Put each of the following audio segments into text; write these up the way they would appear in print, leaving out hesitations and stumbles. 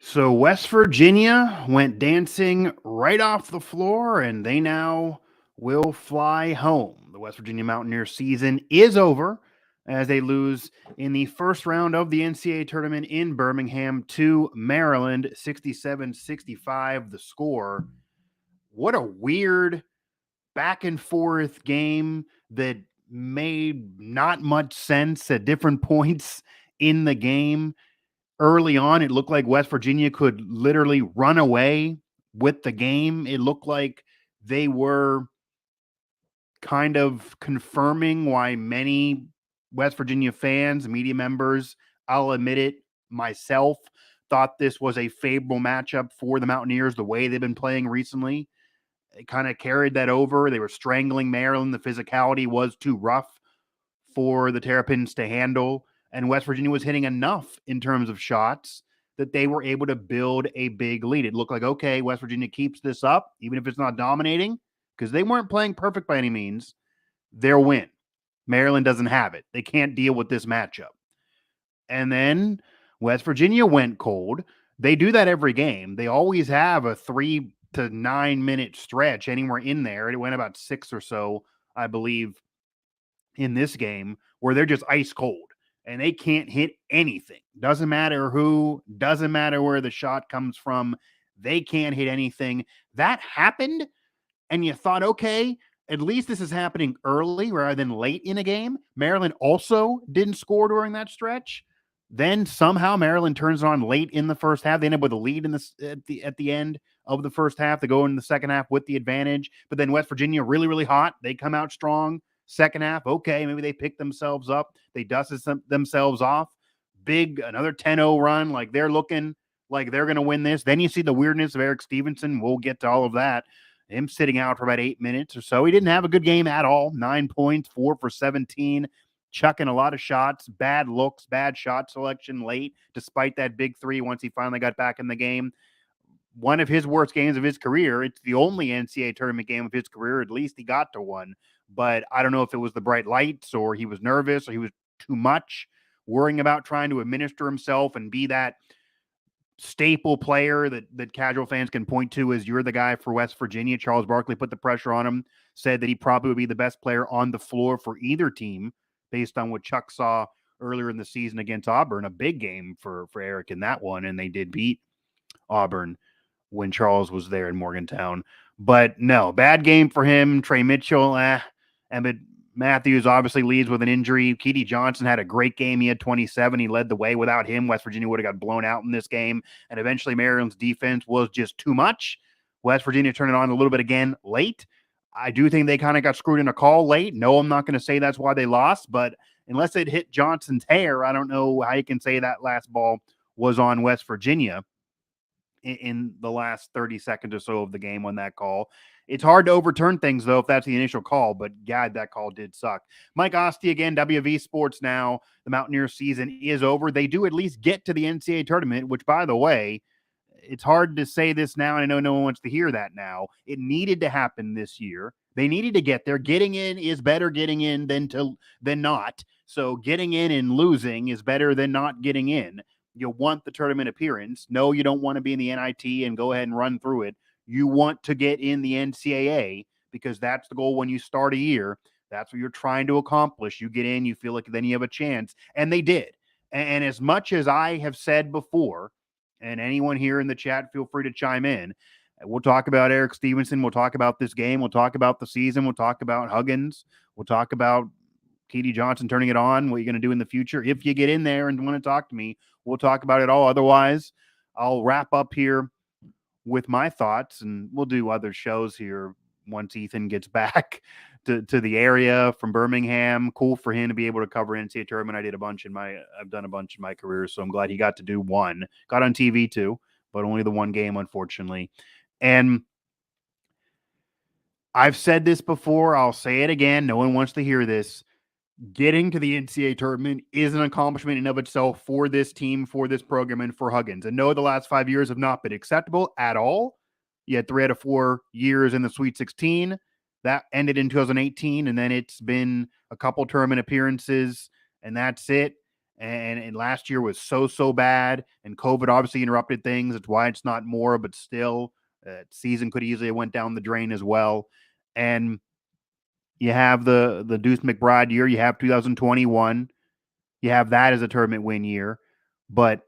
So West Virginia went dancing right off the floor, and they now will fly home. The West Virginia Mountaineers season is over as they lose in the first round of the NCAA tournament in Birmingham to Maryland, 67-65 the score. What a weird back and forth game that made not much sense at different points in the game. Early on, it looked like West Virginia could literally run away with the game. It looked like they were kind of confirming why many West Virginia fans, media members, I'll admit it myself, thought this was a favorable matchup for the Mountaineers the way they've been playing recently. It kind of carried that over. They were strangling Maryland. The physicality was too rough for the Terrapins to handle. And West Virginia was hitting enough in terms of shots that they were able to build a big lead. It looked like, okay, West Virginia keeps this up, even if it's not dominating, because they weren't playing perfect by any means. They'll win. Maryland doesn't have it. They can't deal with this matchup. And then West Virginia went cold. They do that every game. They always have a 3 to 9 minute stretch anywhere in there. It went about 6 or so, I believe, in this game where they're just ice cold and they can't hit anything. Doesn't matter who, doesn't matter where the shot comes from. They can't hit anything. That happened, and you thought, okay, at least this is happening early rather than late in a game. Maryland also didn't score during that stretch. Then somehow Maryland turns it on late in the first half. They end up with a lead in this at the end of the first half. They go in the second half with the advantage. But then West Virginia really, really hot. They come out strong. Second half, okay, maybe they pick themselves up. They dusted themselves off. Big, another 10-0 run. Like they're looking like they're going to win this. Then you see the weirdness of Eric Stevenson. We'll get to all of that. Him sitting out for about 8 minutes or so. He didn't have a good game at all. 9 points, 4 for 17, chucking a lot of shots, bad looks, bad shot selection late, despite that big three once he finally got back in the game. One of his worst games of his career. It's the only NCAA tournament game of his career. At least he got to one. But I don't know if it was the bright lights or he was nervous or he was too much worrying about trying to administer himself and be that staple player that casual fans can point to as you're the guy for West Virginia. Charles Barkley put the pressure on him, said that he probably would be the best player on the floor for either team based on what Chuck saw earlier in the season against Auburn. A big game for Eric in that one, and they did beat Auburn when Charles was there in Morgantown. But no, bad game for him. Trey Mitchell, Emmett Matthews obviously leads with an injury. Keedy Johnson had a great game. He had 27. He led the way. Without him, West Virginia would have got blown out in this game. And eventually, Maryland's defense was just too much. West Virginia turned it on a little bit again late. I do think they kind of got screwed in a call late. No, I'm not going to say that's why they lost, but unless it hit Johnson's hair, I don't know how you can say that last ball was on West Virginia in the last 30 seconds or so of the game on that call. It's hard to overturn things, though, if that's the initial call, but God, that call did suck. Mike Asti again, WV Sports Now. The Mountaineers season is over. They do at least get to the NCAA tournament, which, by the way, it's hard to say this now, and I know no one wants to hear that now. It needed to happen this year. They needed to get there. Getting in is better getting in than not. So getting in and losing is better than not getting in. You want the tournament appearance. No, you don't want to be in the NIT and go ahead and run through it. You want to get in the NCAA because that's the goal when you start a year. That's what you're trying to accomplish. You get in, you feel like then you have a chance. And they did. And as much as I have said before, and anyone here in the chat, feel free to chime in. We'll talk about Eric Stevenson. We'll talk about this game. We'll talk about the season. We'll talk about Huggins. We'll talk about Keedy Johnson turning it on, what you're going to do in the future. If you get in there and want to talk to me, we'll talk about it all. Otherwise, I'll wrap up here with my thoughts, and we'll do other shows here once Ethan gets back to the area from Birmingham. Cool for him to be able to cover NCAA tournament. I've done a bunch in my career, so I'm glad he got to do one. Got on TV too, but only the one game, unfortunately. And I've said this before. I'll say it again. No one wants to hear this. Getting to the NCAA tournament is an accomplishment in of itself for this team, for this program, and for Huggins. And no, the last 5 years have not been acceptable at all. You had 3 out of 4 years in the Sweet 16. That ended in 2018, and then it's been a couple tournament appearances, and that's it. And last year was so bad, and COVID obviously interrupted things. That's why it's not more, but still, season could easily have went down the drain as well. And you have the Deuce McBride year. You have 2021. You have that as a tournament win year. But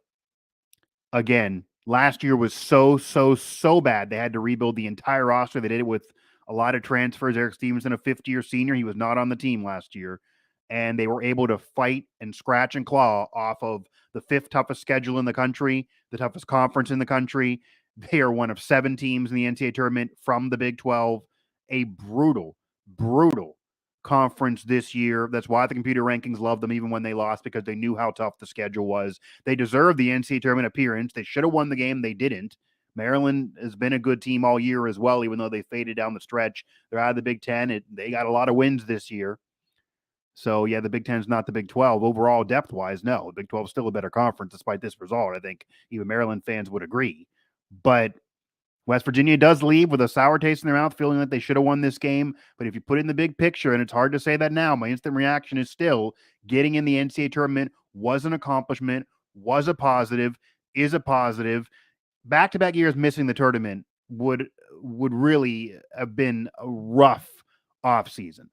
again, last year was so bad. They had to rebuild the entire roster. They did it with a lot of transfers. Eric Stevenson, a fifth-year senior, he was not on the team last year. And they were able to fight and scratch and claw off of the fifth toughest schedule in the country, the toughest conference in the country. They are one of 7 teams in the NCAA tournament from the Big 12. A brutal conference this year. That's why the computer rankings loved them even when they lost, because they knew how tough the schedule was. They deserved the NCAA tournament appearance. They should have won the game. They didn't. Maryland has been a good team all year as well, even though they faded down the stretch. They're out of the Big Ten. They got a lot of wins this year. So, yeah, the Big Ten is not the Big 12. Overall, depth-wise, no. The Big 12 is still a better conference despite this result. I think even Maryland fans would agree. But West Virginia does leave with a sour taste in their mouth, feeling that they should have won this game. But if you put it in the big picture, and it's hard to say that now, my instant reaction is still getting in the NCAA tournament was an accomplishment, was a positive, is a positive. Back-to-back years missing the tournament would really have been a rough offseason.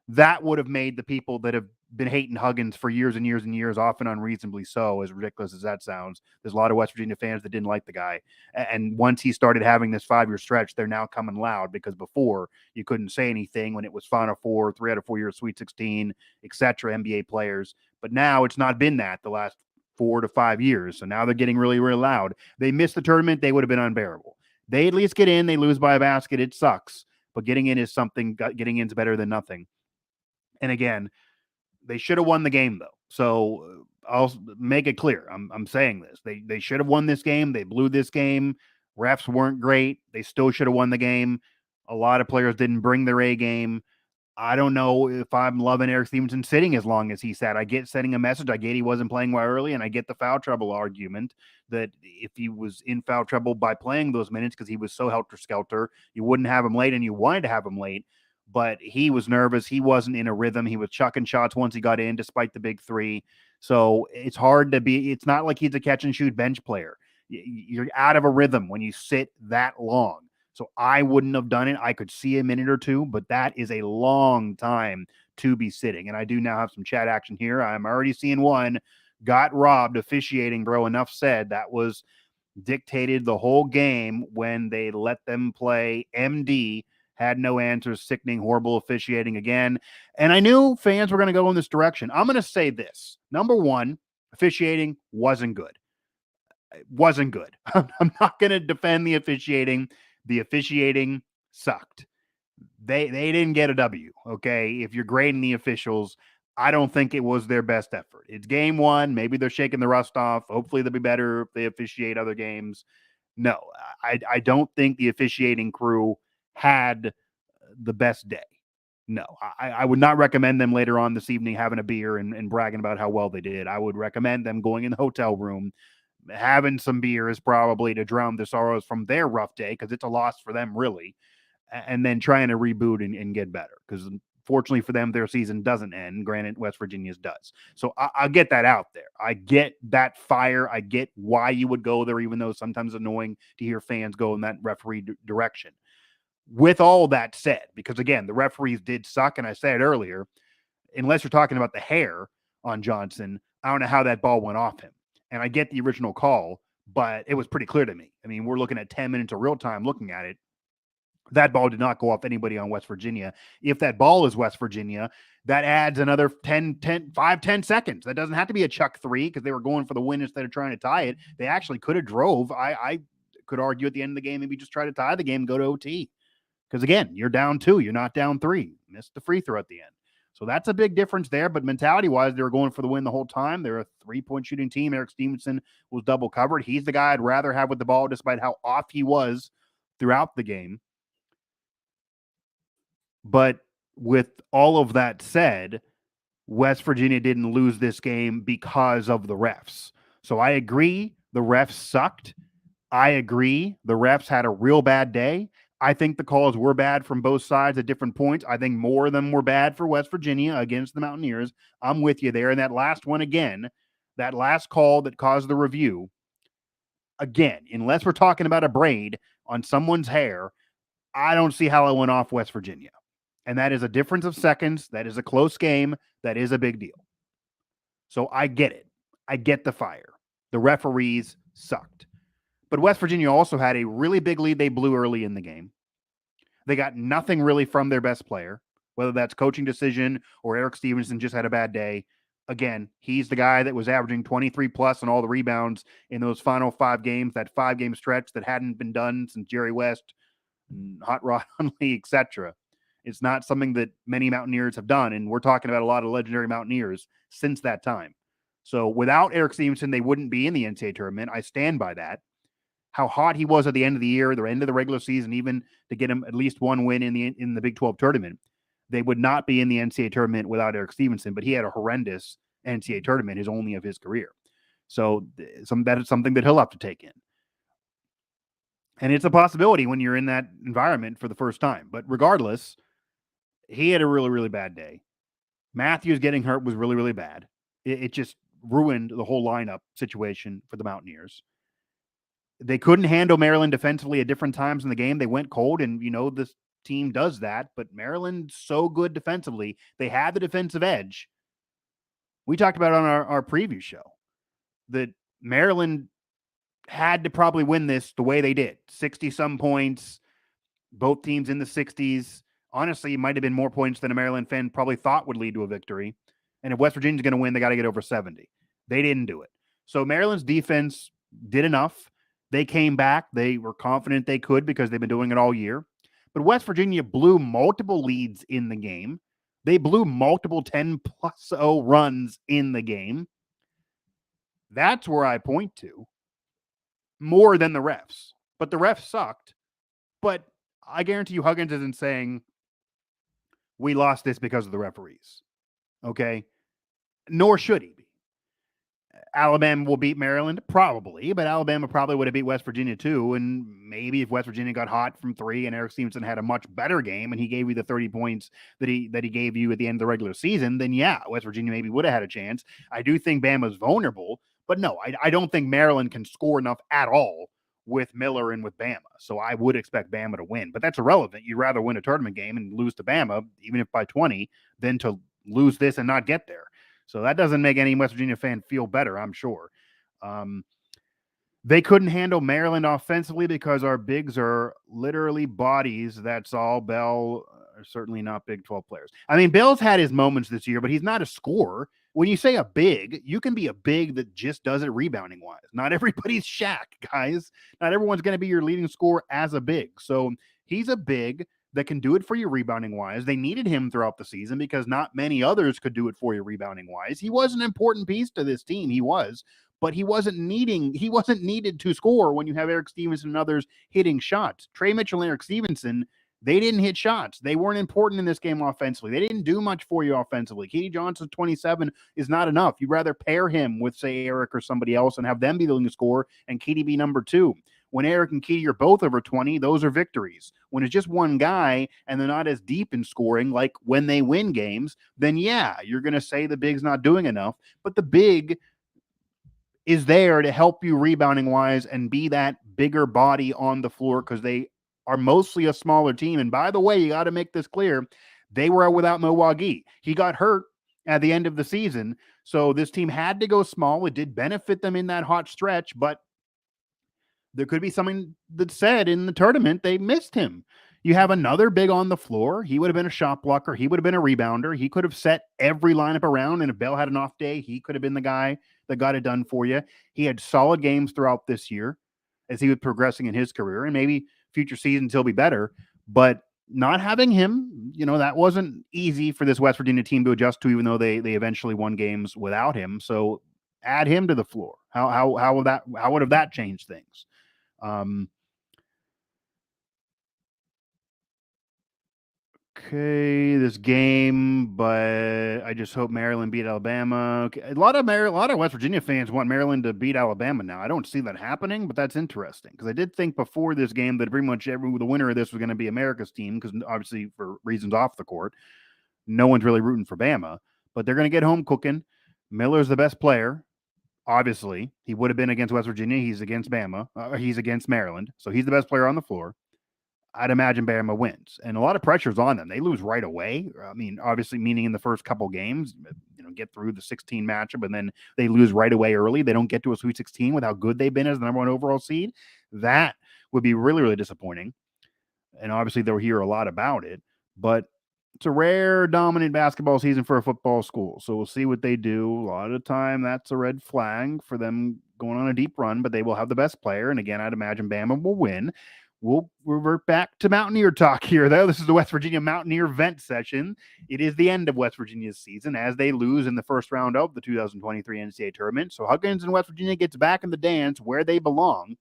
That would have made the people that have been hating Huggins for years and years and years, often unreasonably so, as ridiculous as that sounds. There's a lot of West Virginia fans that didn't like the guy. And once he started having this 5-year stretch, they're now coming loud, because before you couldn't say anything when it was Final Four, 3 out of 4 years, Sweet 16, etc., NBA players. But now it's not been that the last 4 to 5 years. So now they're getting really, really loud. They missed the tournament, they would have been unbearable. They at least get in, they lose by a basket. It sucks. But getting in is something, getting in is better than nothing. And again, they should have won the game, though. So I'll make it clear. I'm saying this. They should have won this game. They blew this game. Refs weren't great. They still should have won the game. A lot of players didn't bring their A game. I don't know if I'm loving Eric Stevenson sitting as long as he sat. I get sending a message. I get he wasn't playing well early, and I get the foul trouble argument that if he was in foul trouble by playing those minutes because he was so helter-skelter, you wouldn't have him late, and you wanted to have him late. But he was nervous. He wasn't in a rhythm. He was chucking shots once he got in, despite the big 3. So it's hard to be – it's not like he's a catch-and-shoot bench player. You're out of a rhythm when you sit that long. So I wouldn't have done it. I could see a minute or 2, but that is a long time to be sitting. And I do now have some chat action here. I'm already seeing one. Got robbed officiating, bro. Enough said. That was dictated the whole game when they let them play. MD had no answers. Sickening, horrible officiating again. And I knew fans were going to go in this direction. I'm going to say this. Number one, officiating wasn't good. It wasn't good. I'm not going to defend the officiating. The officiating sucked. They didn't get a W, okay? If you're grading the officials, I don't think it was their best effort. It's game 1. Maybe they're shaking the rust off. Hopefully they'll be better if they officiate other games. No, I don't think the officiating crew had the best day. No, I would not recommend them later on this evening having a beer and bragging about how well they did. I would recommend them going in the hotel room, having some beers probably to drown the sorrows from their rough day, because it's a loss for them, really, and then trying to reboot and get better, because fortunately for them, their season doesn't end. Granted, West Virginia's does. So I'll get that out there. I get that fire. I get why you would go there, even though sometimes it's annoying to hear fans go in that referee direction. With all that said, because again, the referees did suck, and I said it earlier, unless you're talking about the hair on Johnson, I don't know how that ball went off him. And I get the original call, but it was pretty clear to me. I mean, we're looking at 10 minutes of real time looking at it. That ball did not go off anybody on West Virginia. If that ball is West Virginia, that adds another 10 seconds. That doesn't have to be a chuck 3, because they were going for the win instead of trying to tie it. They actually could have drove. I could argue at the end of the game, maybe just try to tie the game and go to OT. Because again, you're down 2, you're not down 3. Missed the free throw at the end. So that's a big difference there. But mentality-wise, they were going for the win the whole time. They're a 3-point shooting team. Eric Stevenson was double covered. He's the guy I'd rather have with the ball, despite how off he was throughout the game. But with all of that said, West Virginia didn't lose this game because of the refs. So I agree the refs sucked. I agree the refs had a real bad day. I think the calls were bad from both sides at different points. I think more of them were bad for West Virginia against the Mountaineers. I'm with you there. And that last one again, that last call that caused the review, again, unless we're talking about a braid on someone's hair, I don't see how it went off West Virginia. And that is a difference of seconds. That is a close game. That is a big deal. So I get it. I get the fire. The referees sucked. But West Virginia also had a really big lead they blew early in the game. They got nothing really from their best player, whether that's coaching decision or Eric Stevenson just had a bad day. Again, he's the guy that was averaging 23 plus on all the rebounds in those final 5 games, that 5-game stretch that hadn't been done since Jerry West, Hot Rod Hundley, etc. It's not something that many Mountaineers have done, and we're talking about a lot of legendary Mountaineers since that time. So without Eric Stevenson, they wouldn't be in the NCAA tournament. I stand by that. How hot he was at the end of the year, the end of the regular season, even to get him at least one win in the Big 12 tournament, they would not be in the NCAA tournament without Eric Stevenson. But he had a horrendous NCAA tournament, his only of his career. So that is something that he'll have to take in. And it's a possibility when you're in that environment for the first time. But regardless, he had a really, really bad day. Matthews getting hurt was really, really bad. It just ruined the whole lineup situation for the Mountaineers. They couldn't handle Maryland defensively at different times in the game. They went cold, and this team does that. But Maryland's so good defensively. They had the defensive edge. We talked about it on our preview show that Maryland had to probably win this the way they did. 60-some points, both teams in the 60s. Honestly, it might have been more points than a Maryland fan probably thought would lead to a victory. And if West Virginia's going to win, they got to get over 70. They didn't do it. So Maryland's defense did enough. They came back. They were confident they could because they've been doing it all year. But West Virginia blew multiple leads in the game. They blew multiple 10+0 runs in the game. That's where I point to more than the refs. But the refs sucked. But I guarantee you Huggins isn't saying we lost this because of the referees. Okay? Nor should he be. Alabama will beat Maryland? Probably, but Alabama probably would have beat West Virginia too. And maybe if West Virginia got hot from 3 and Eric Stevenson had a much better game and he gave you the 30 points that he gave you at the end of the regular season, then yeah, West Virginia maybe would have had a chance. I do think Bama's vulnerable, but no, I don't think Maryland can score enough at all with Miller and with Bama. So I would expect Bama to win, but that's irrelevant. You'd rather win a tournament game and lose to Bama, even if by 20, than to lose this and not get there. So that doesn't make any West Virginia fan feel better, I'm sure. They couldn't handle Maryland offensively because our bigs are literally bodies. That's all. Bell are certainly not Big 12 players. I mean, Bell's had his moments this year, but he's not a scorer. When you say a big, you can be a big that just does it rebounding-wise. Not everybody's Shaq, guys. Not everyone's going to be your leading scorer as a big. So he's a big that can do it for you rebounding wise. They needed him throughout the season because not many others could do it for you rebounding wise. He was an important piece to this team. He was, but he wasn't needed to score when you have Eric Stevenson and others hitting shots. Trey Mitchell and Eric Stevenson, they didn't hit shots. They weren't important in this game offensively. They didn't do much for you offensively. Keedy Johnson, 27, is not enough. You'd rather pair him with, say, Eric or somebody else and have them be the leading scorer and Keedy be number 2. When Eric and Keedy are both over 20, those are victories. When it's just one guy and they're not as deep in scoring, like when they win games, then yeah, you're going to say the big's not doing enough. But the big is there to help you rebounding wise and be that bigger body on the floor because they are mostly a smaller team. And by the way, you got to make this clear. They were without Milwaukee. He got hurt at the end of the season. So this team had to go small. It did benefit them in that hot stretch, but there could be something that said in the tournament they missed him. You have another big on the floor. He would have been a shot blocker. He would have been a rebounder. He could have set every lineup around, and if Bell had an off day, he could have been the guy that got it done for you. He had solid games throughout this year as he was progressing in his career, and maybe future seasons he'll be better. But not having him, that wasn't easy for this West Virginia team to adjust to, even though they eventually won games without him. So add him to the floor. How would have that changed things? Okay, this game, but I just hope Maryland beat Alabama. Okay. A lot of West Virginia fans want Maryland to beat Alabama now. I don't see that happening, but that's interesting because I did think before this game that pretty much the winner of this was going to be America's team because obviously for reasons off the court, no one's really rooting for Bama, but they're going to get home cooking. Miller's the best player. Obviously, he would have been against West Virginia. He's against Bama. He's against Maryland. So he's the best player on the floor. I'd imagine Bama wins. And a lot of pressure's on them. They lose right away. I mean, obviously, meaning in the first couple games, get through the 16 matchup, and then they lose right away early. They don't get to a Sweet 16 with how good they've been as the number one overall seed. That would be really, really disappointing. And obviously, they'll hear a lot about it. But it's a rare dominant basketball season for a football school. So we'll see what they do. A lot of the time, that's a red flag for them going on a deep run, but they will have the best player. And again, I'd imagine Bama will win. We'll revert back to Mountaineer talk here, though. This is the West Virginia Mountaineer vent session. It is the end of West Virginia's season as they lose in the first round of the 2023 NCAA Tournament. So Huggins and West Virginia gets back in the dance where they belong.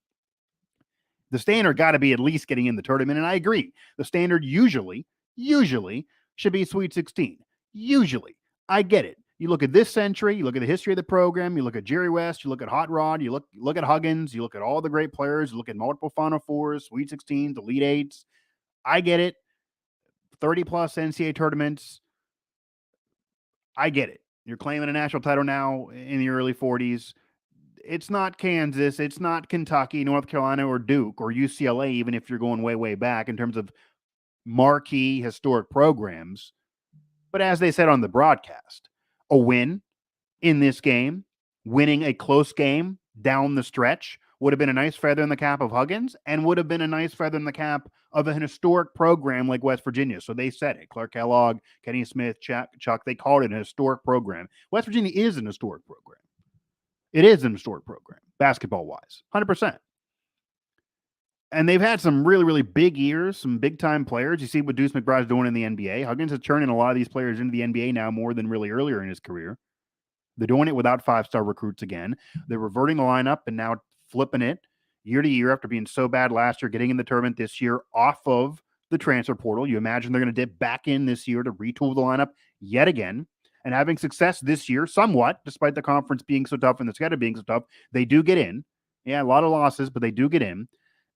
The standard got to be at least getting in the tournament, and I agree. The standard usually should be Sweet 16. Usually. I get it. You look at this century, you look at the history of the program, you look at Jerry West, you look at Hot Rod, you look at Huggins, you look at all the great players, you look at multiple Final Fours, Sweet 16s, Elite Eights. I get it. 30-plus NCAA tournaments. I get it. You're claiming a national title now in the early 40s. It's not Kansas. It's not Kentucky, North Carolina, or Duke, or UCLA, even if you're going way, way back in terms of marquee historic programs. But as they said on the broadcast, a win in this game, winning a close game down the stretch, would have been a nice feather in the cap of Huggins and would have been a nice feather in the cap of an historic program like West Virginia. So they said it. Clark Kellogg, Kenny Smith, Chuck, they called it an historic program. West Virginia is an historic program. It is an historic program, basketball-wise, 100%. And they've had some really, really big years, some big-time players. You see what Deuce McBride's doing in the NBA. Huggins is turning a lot of these players into the NBA now more than really earlier in his career. They're doing it without five-star recruits again. They're reverting the lineup and now flipping it year to year after being so bad last year, getting in the tournament this year off of the transfer portal. You imagine they're going to dip back in this year to retool the lineup yet again. And having success this year, somewhat, despite the conference being so tough and the schedule being so tough, they do get in. Yeah, a lot of losses, but they do get in.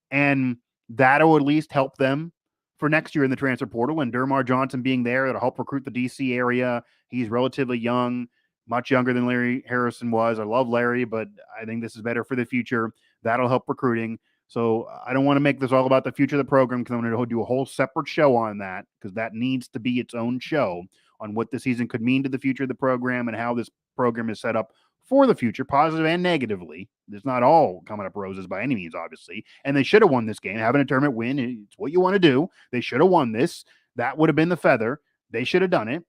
And that'll at least help them for next year in the transfer portal. And Dermar Johnson being there, it'll help recruit the DC area. He's relatively young, much younger than Larry Harrison was. I love Larry, but I think this is better for the future. That'll help recruiting. So I don't want to make this all about the future of the program because I'm going to do a whole separate show on that because that needs to be its own show on what the season could mean to the future of the program and how this program is set up for the future, positive and negatively. It's not all coming up roses by any means, obviously. And they should have won this game. Having a tournament win, it's what you want to do. They should have won this. That would have been the feather. They should have done it.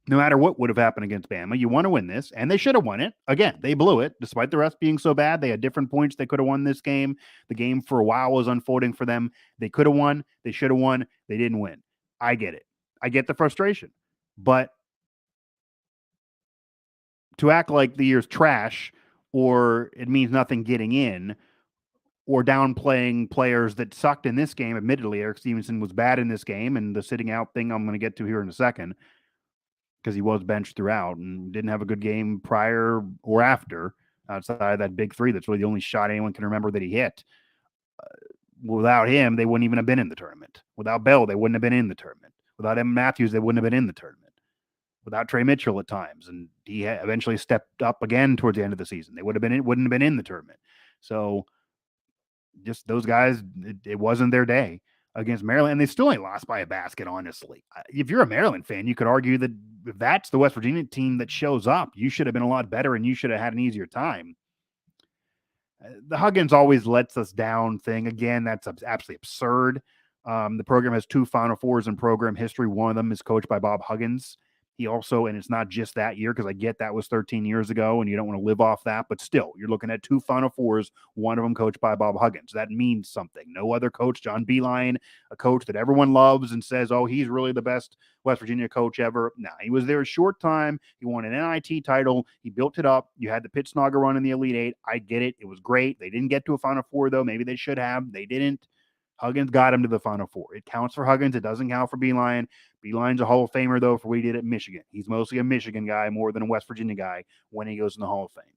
No matter what would have happened against Bama, you want to win this, and they should have won it. Again, they blew it. Despite the rest being so bad, they had different points. They could have won this game. The game for a while was unfolding for them. They could have won. They should have won. They didn't win. I get it. I get the frustration. But to act like the year's trash or it means nothing getting in or downplaying players that sucked in this game, admittedly, Eric Stevenson was bad in this game, and the sitting out thing I'm going to get to here in a second, because he was benched throughout and didn't have a good game prior or after outside of that big three. That's really the only shot anyone can remember that he hit. Without him, they wouldn't even have been in the tournament. Without Bell, they wouldn't have been in the tournament. Without Em Matthews, they wouldn't have been in the tournament. Without Trey Mitchell at times, and he eventually stepped up again towards the end of the season, they wouldn't have been in the tournament. So just those guys, it wasn't their day against Maryland, and they still ain't lost by a basket, honestly. If you're a Maryland fan, you could argue that if that's the West Virginia team that shows up, you should have been a lot better and you should have had an easier time. The Huggins always lets us down thing. Again, that's absolutely absurd. The program has 2 Final Fours in program history. One of them is coached by Bob Huggins. He also, and it's not just that year, because I get that was 13 years ago and you don't want to live off that, but still, you're looking at 2 Final Fours, one of them coached by Bob Huggins. That means something. No other coach, John Beeline, a coach that everyone loves and says, oh, he's really the best West Virginia coach ever. No, he was there a short time. He won an NIT title. He built it up. You had the Pitt Snogger run in the Elite Eight. I get it. It was great. They didn't get to a Final Four, though. Maybe they should have. They didn't. Huggins got him to the Final Four. It counts for Huggins. It doesn't count for Beeline. Beeline's a Hall of Famer, though, for what he did at Michigan. He's mostly a Michigan guy more than a West Virginia guy when he goes in the Hall of Fame.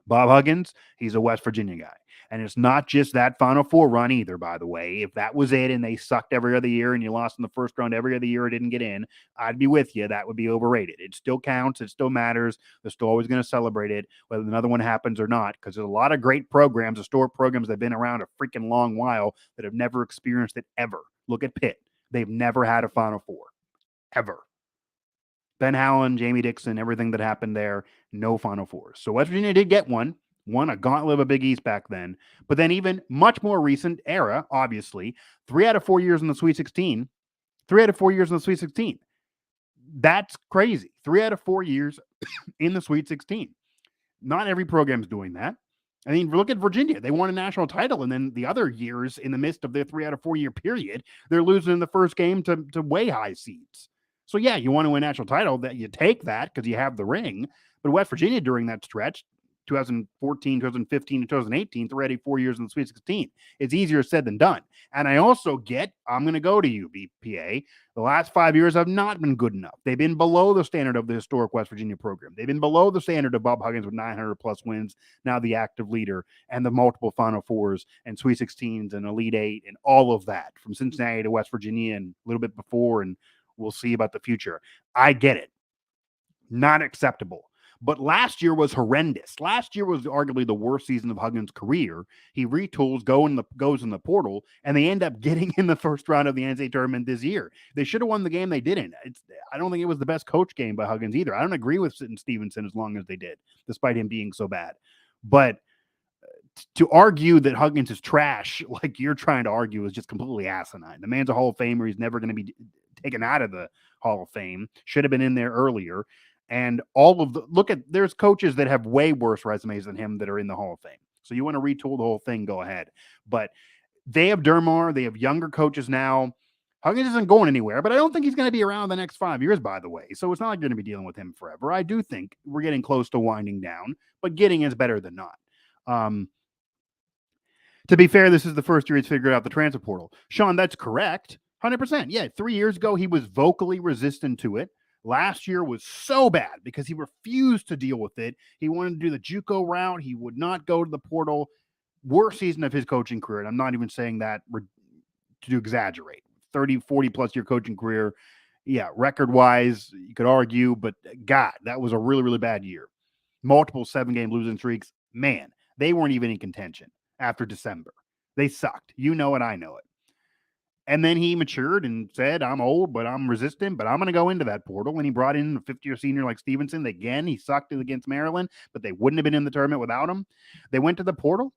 Bob Huggins, he's a West Virginia guy. And it's not just that Final Four run either, by the way. If that was it and they sucked every other year and you lost in the first round every other year or didn't get in, I'd be with you. That would be overrated. It still counts. It still matters. They're still always going to celebrate it, whether another one happens or not, because there's a lot of great programs, historic programs that have been around a freaking long while that have never experienced it ever. Look at Pitt. They've never had a Final Four, ever. Ben Howland, Jamie Dixon, everything that happened there, no Final Fours. So West Virginia did get one, won a gauntlet of a Big East back then. But then even much more recent era, obviously, 3 out of 4 years in the Sweet 16. 3 out of 4 years in the Sweet 16. That's crazy. 3 out of 4 years in the Sweet 16. Not every program's doing that. I mean, look at Virginia. They won a national title, and then the other years in the midst of their 3 out of 4 year period, they're losing in the first game to way high seeds. So, yeah, you want to win a national title, that you take that because you have the ring. But West Virginia during that stretch, 2014, 2015, and 2018, 3 out of 4 years in the Sweet 16. It's easier said than done. And I also get, I'm going to go to you, BPA. The last 5 years have not been good enough. They've been below the standard of the historic West Virginia program. They've been below the standard of Bob Huggins with 900 plus wins, now the active leader, and the multiple Final Fours and Sweet 16s and Elite Eight and all of that from Cincinnati to West Virginia and a little bit before, and we'll see about the future. I get it. Not acceptable. But last year was horrendous. Last year was arguably the worst season of Huggins' career. He retools, goes in the portal, and they end up getting in the first round of the NCAA tournament this year. They should have won the game. They didn't. I don't think it was the best coach game by Huggins either. I don't agree with Stevenson as long as they did, despite him being so bad. But to argue that Huggins is trash, like you're trying to argue, is just completely asinine. The man's a Hall of Famer. He's never going to be taken out of the Hall of Fame. Should have been in there earlier. And all of there's coaches that have way worse resumes than him that are in the Hall of Fame. So you want to retool the whole thing, go ahead. But they have Dermar. They have younger coaches now. Huggins isn't going anywhere, but I don't think he's going to be around the next 5 years, by the way. So it's not like you're going to be dealing with him forever. I do think we're getting close to winding down, but getting is better than not. To be fair, this is the first year he's figured out the transfer portal. Sean, that's correct. 100%. Yeah, 3 years ago, he was vocally resistant to it. Last year was so bad because he refused to deal with it. He wanted to do the JUCO route. He would not go to the portal. Worst season of his coaching career. And I'm not even saying that to exaggerate. 30, 40 plus year coaching career. Yeah, record-wise, you could argue, but God, that was a really, really bad year. Multiple 7-game losing streaks. Man, they weren't even in contention after December. They sucked. You know it, I know it. And then he matured and said, I'm old, but I'm resistant, but I'm going to go into that portal. And he brought in a 50-year senior like Stevenson. Again, he sucked it against Maryland, but they wouldn't have been in the tournament without him. They went to the portal.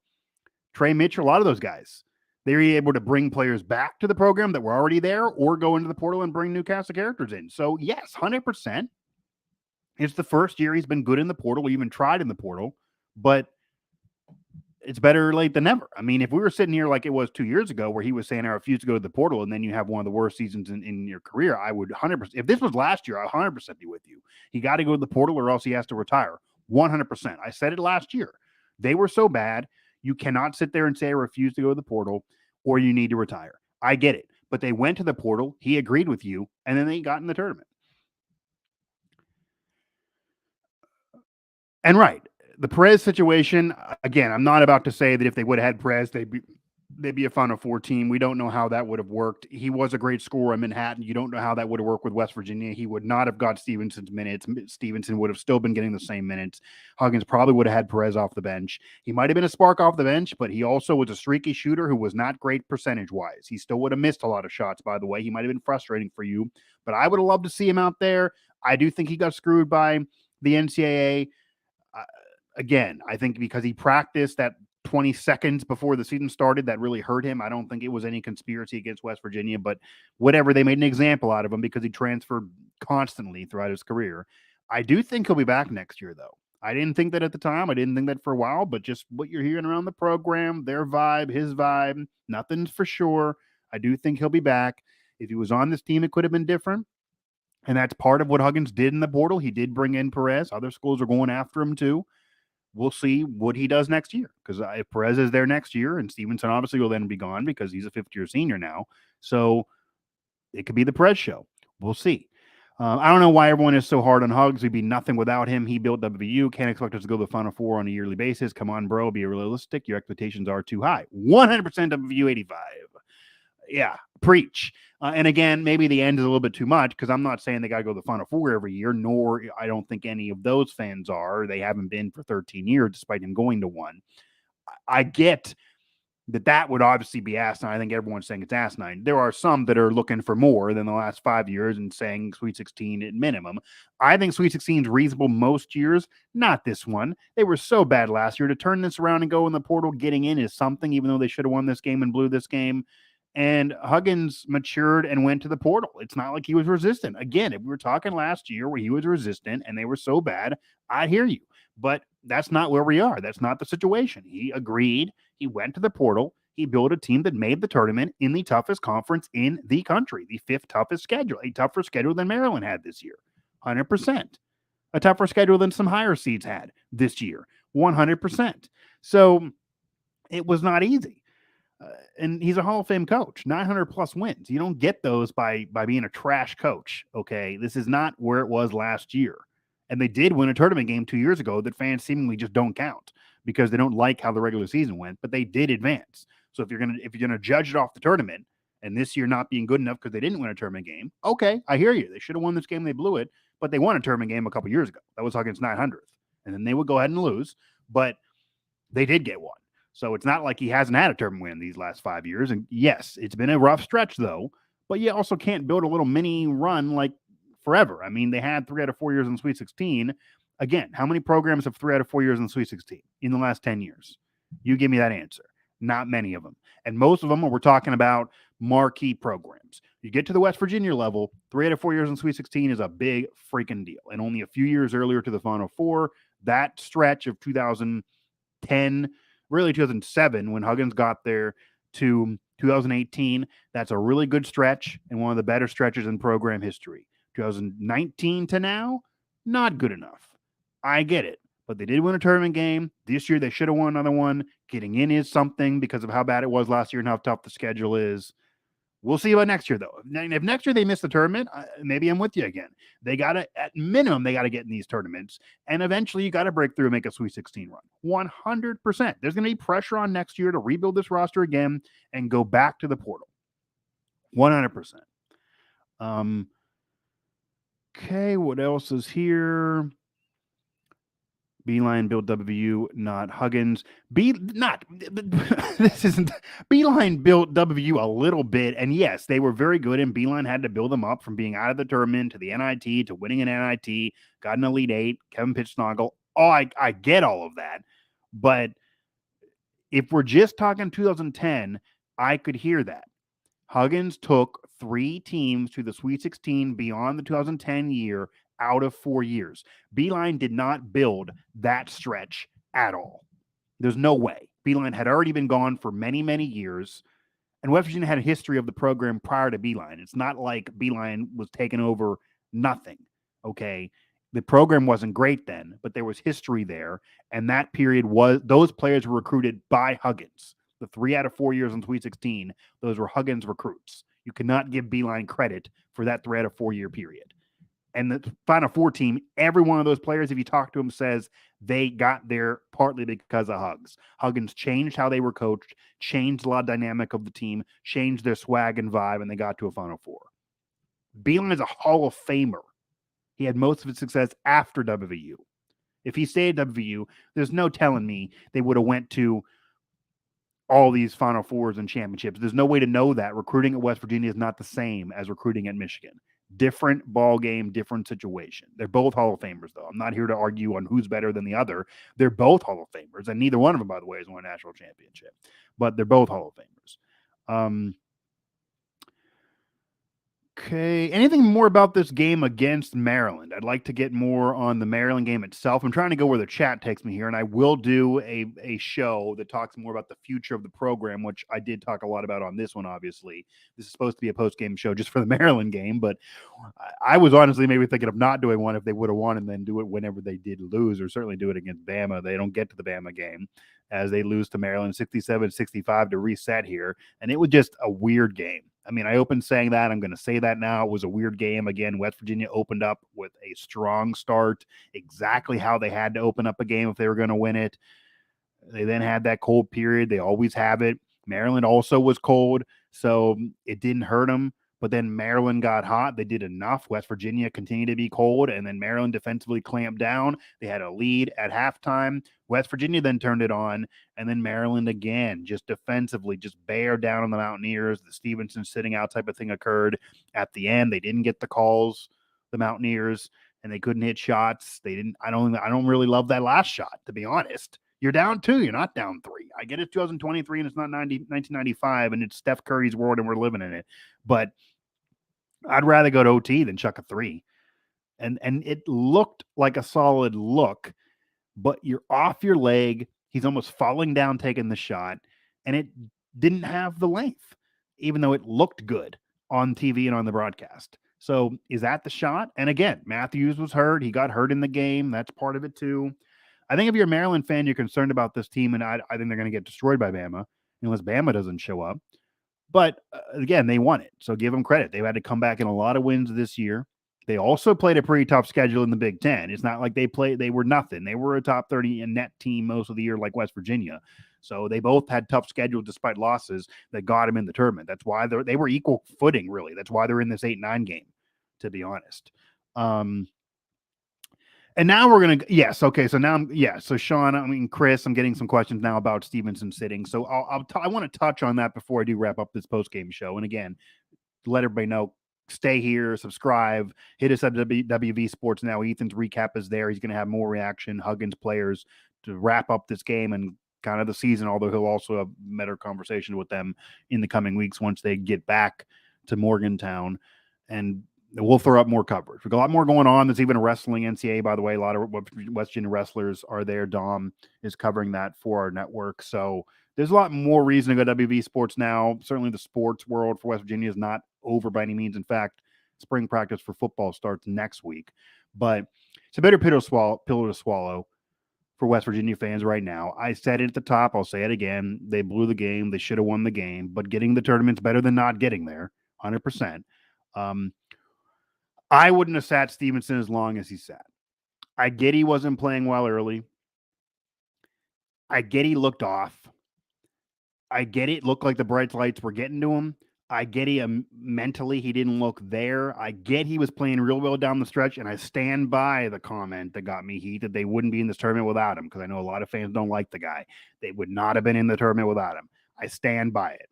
Trey Mitchell, a lot of those guys, they were able to bring players back to the program that were already there or go into the portal and bring new cast of characters in. So, yes, 100%. It's the first year he's been good in the portal. We even tried in the portal, but it's better late than never. I mean, if we were sitting here like it was 2 years ago where he was saying I refuse to go to the portal and then you have one of the worst seasons in your career, I would 100%. If this was last year, I'd 100% be with you. He got to go to the portal or else he has to retire. 100%. I said it last year. They were so bad. You cannot sit there and say I refuse to go to the portal or you need to retire. I get it. But they went to the portal. He agreed with you. And then they got in the tournament. And right. The Perez situation, again, I'm not about to say that if they would have had Perez, they'd be a Final Four team. We don't know how that would have worked. He was a great scorer in Manhattan. You don't know how that would have worked with West Virginia. He would not have got Stevenson's minutes. Stevenson would have still been getting the same minutes. Huggins probably would have had Perez off the bench. He might have been a spark off the bench, but he also was a streaky shooter who was not great percentage-wise. He still would have missed a lot of shots, by the way. He might have been frustrating for you, but I would have loved to see him out there. I do think he got screwed by the NCAA. Again, I think because he practiced that 20 seconds before the season started, that really hurt him. I don't think it was any conspiracy against West Virginia, but whatever, they made an example out of him because he transferred constantly throughout his career. I do think he'll be back next year, though. I didn't think that at the time. I didn't think that for a while, but just what you're hearing around the program, their vibe, his vibe, nothing's for sure. I do think he'll be back. If he was on this team, it could have been different. And that's part of what Huggins did in the portal. He did bring in Perez. Other schools are going after him, too. We'll see what he does next year because if Perez is there next year and Stevenson obviously will then be gone because he's a 50-year senior now. So it could be the Perez show. We'll see. I don't know why everyone is so hard on Hugs. We'd be nothing without him. He built WVU. Can't expect us to go to the Final Four on a yearly basis. Come on, bro. Be realistic. Your expectations are too high. 100% WVU 85. Yeah, preach. And again, maybe the end is a little bit too much because I'm not saying they got to go to the Final Four every year, nor I don't think any of those fans are. They haven't been for 13 years, despite him going to one. I get that would obviously be asinine. I think everyone's saying it's asinine. There are some that are looking for more than the last 5 years and saying Sweet 16 at minimum. I think Sweet 16 is reasonable most years, not this one. They were so bad last year. To turn this around and go in the portal, getting in is something, even though they should have won this game and blew this game. And Huggins matured and went to the portal. It's not like he was resistant. Again, if we were talking last year where he was resistant and they were so bad, I'd hear you. But that's not where we are. That's not the situation. He agreed. He went to the portal. He built a team that made the tournament in the toughest conference in the country, the 5th toughest schedule, a tougher schedule than Maryland had this year, 100%. A tougher schedule than some higher seeds had this year, 100%. So it was not easy. And he's a Hall of Fame coach, 900 plus wins. You don't get those by being a trash coach. Okay. This is not where it was last year. And they did win a tournament game 2 years ago that fans seemingly just don't count because they don't like how the regular season went, but they did advance. So if you're gonna judge it off the tournament and this year not being good enough because they didn't win a tournament game, okay, I hear you. They should have won this game, they blew it, but they won a tournament game a couple years ago. That was against 900th, and then they would go ahead and lose, but they did get one. So it's not like he hasn't had a tournament win these last 5 years. And yes, it's been a rough stretch though, but you also can't build a little mini run like forever. I mean, they had 3 out of 4 years in the Sweet 16. Again, how many programs have 3 out of 4 years in the Sweet 16 in the last 10 years? You give me that answer. Not many of them. And most of them, we're talking about marquee programs. You get to the West Virginia level, 3 out of 4 years in Sweet 16 is a big freaking deal. And only a few years earlier to the Final Four, that stretch of 2010, really 2007, when Huggins got there, to 2018, that's a really good stretch and one of the better stretches in program history. 2019 to now, not good enough. I get it. But they did win a tournament game. This year, they should have won another one. Getting in is something because of how bad it was last year and how tough the schedule is. We'll see about next year, though. If next year they miss the tournament, maybe I'm with you again. They got to, at minimum, they got to get in these tournaments. And eventually, you got to break through and make a Sweet 16 run. 100%. There's going to be pressure on next year to rebuild this roster again and go back to the portal. 100%. Okay, what else is here? Beeline built WVU, not Huggins. This isn't Beeline built WVU a little bit, and yes, they were very good. And Beeline had to build them up from being out of the tournament to the NIT to winning an NIT, got an Elite Eight, Kevin Pittsnoggle. Oh, I get all of that, but if we're just talking 2010, I could hear that. Huggins took 3 teams to the Sweet 16 beyond the 2010 year out of 4 years. Beeline did not build that stretch at all. There's no way. Beeline had already been gone for many, many years, and West Virginia had a history of the program prior to Beeline. It's not like Beeline was taking over nothing, okay? The program wasn't great then, but there was history there, and that period was, those players were recruited by Huggins. The 3 out of 4 years in Sweet 16, those were Huggins recruits. You cannot give Beeline credit for that 3 out of 4 year period. And the Final Four team, every one of those players, if you talk to them, says they got there partly because of Hugs. Huggins changed how they were coached, changed a lot of dynamic of the team, changed their swag and vibe, and they got to a Final Four. Beeline is a Hall of Famer. He had most of his success after WVU. If he stayed at WVU, there's no telling me they would have went to all these Final Fours and championships. There's no way to know that. Recruiting at West Virginia is not the same as recruiting at Michigan. Different ball game, different situation. They're both Hall of Famers, though. I'm not here to argue on who's better than the other. They're both Hall of Famers, and neither one of them, by the way, has won a national championship. But they're both Hall of Famers. Okay. Anything more about this game against Maryland? I'd like to get more on the Maryland game itself. I'm trying to go where the chat takes me here, and I will do a show that talks more about the future of the program, which I did talk a lot about on this one, obviously. This is supposed to be a post-game show just for the Maryland game, but I was honestly maybe thinking of not doing one if they would have won and then do it whenever they did lose, or certainly do it against Bama. They don't get to the Bama game as they lose to Maryland 67-65 to reset here, and it was just a weird game. I mean, I opened saying that. I'm going to say that now. It was a weird game. Again, West Virginia opened up with a strong start, exactly how they had to open up a game if they were going to win it. They then had that cold period. They always have it. Maryland also was cold, so it didn't hurt them. But then Maryland got hot. They did enough. West Virginia continued to be cold, and then Maryland defensively clamped down. They had a lead at halftime. West Virginia then turned it on, and then Maryland again, just defensively, just bear down on the Mountaineers. The Stevenson sitting out type of thing occurred at the end. They didn't get the calls, the Mountaineers, and they couldn't hit shots. They didn't. I don't really love that last shot, to be honest. You're down 2. You're not down 3. I get it's 2023 and it's not 1995 and it's Steph Curry's world and we're living in it. But I'd rather go to OT than chuck a 3. And it looked like a solid look, but you're off your leg. He's almost falling down taking the shot, and it didn't have the length, even though it looked good on TV and on the broadcast. So is that the shot? And again, Matthews was hurt. He got hurt in the game. That's part of it too. I think if you're a Maryland fan, you're concerned about this team, and I think they're going to get destroyed by Bama unless Bama doesn't show up. But again, they won it, so give them credit. They've had to come back in a lot of wins this year. They also played a pretty tough schedule in the Big Ten. It's not like they were nothing. They were a top 30 in net team most of the year, like West Virginia. So they both had tough schedules despite losses that got them in the tournament. That's why they were equal footing, really. That's why they're in this 8-9 game, to be honest. And now we're going to, yes. Okay. So now, so Sean, Chris, I'm getting some questions now about Stevenson sitting. So I want to touch on that before I do wrap up this post-game show. And again, let everybody know, stay here, subscribe, hit us at WV Sports Now. Ethan's recap is there. He's going to have more reaction, Huggins players to wrap up this game and kind of the season, although he'll also have better conversation with them in the coming weeks once they get back to Morgantown. And we'll throw up more coverage. We've got a lot more going on. There's even a wrestling NCAA, by the way. A lot of West Virginia wrestlers are there. Dom is covering that for our network. So there's a lot more reason to go to WV Sports Now. Certainly the sports world for West Virginia is not over by any means. In fact, spring practice for football starts next week. But it's a bitter pill to swallow for West Virginia fans right now. I said it at the top. I'll say it again. They blew the game. They should have won the game. But getting the tournament's better than not getting there, 100%. I wouldn't have sat Stevenson as long as he sat. I get he wasn't playing well early. I get he looked off. I get it looked like the bright lights were getting to him. I get mentally he didn't look there. I get he was playing real well down the stretch, and I stand by the comment that got me heat that they wouldn't be in this tournament without him, because I know a lot of fans don't like the guy. They would not have been in the tournament without him. I stand by it.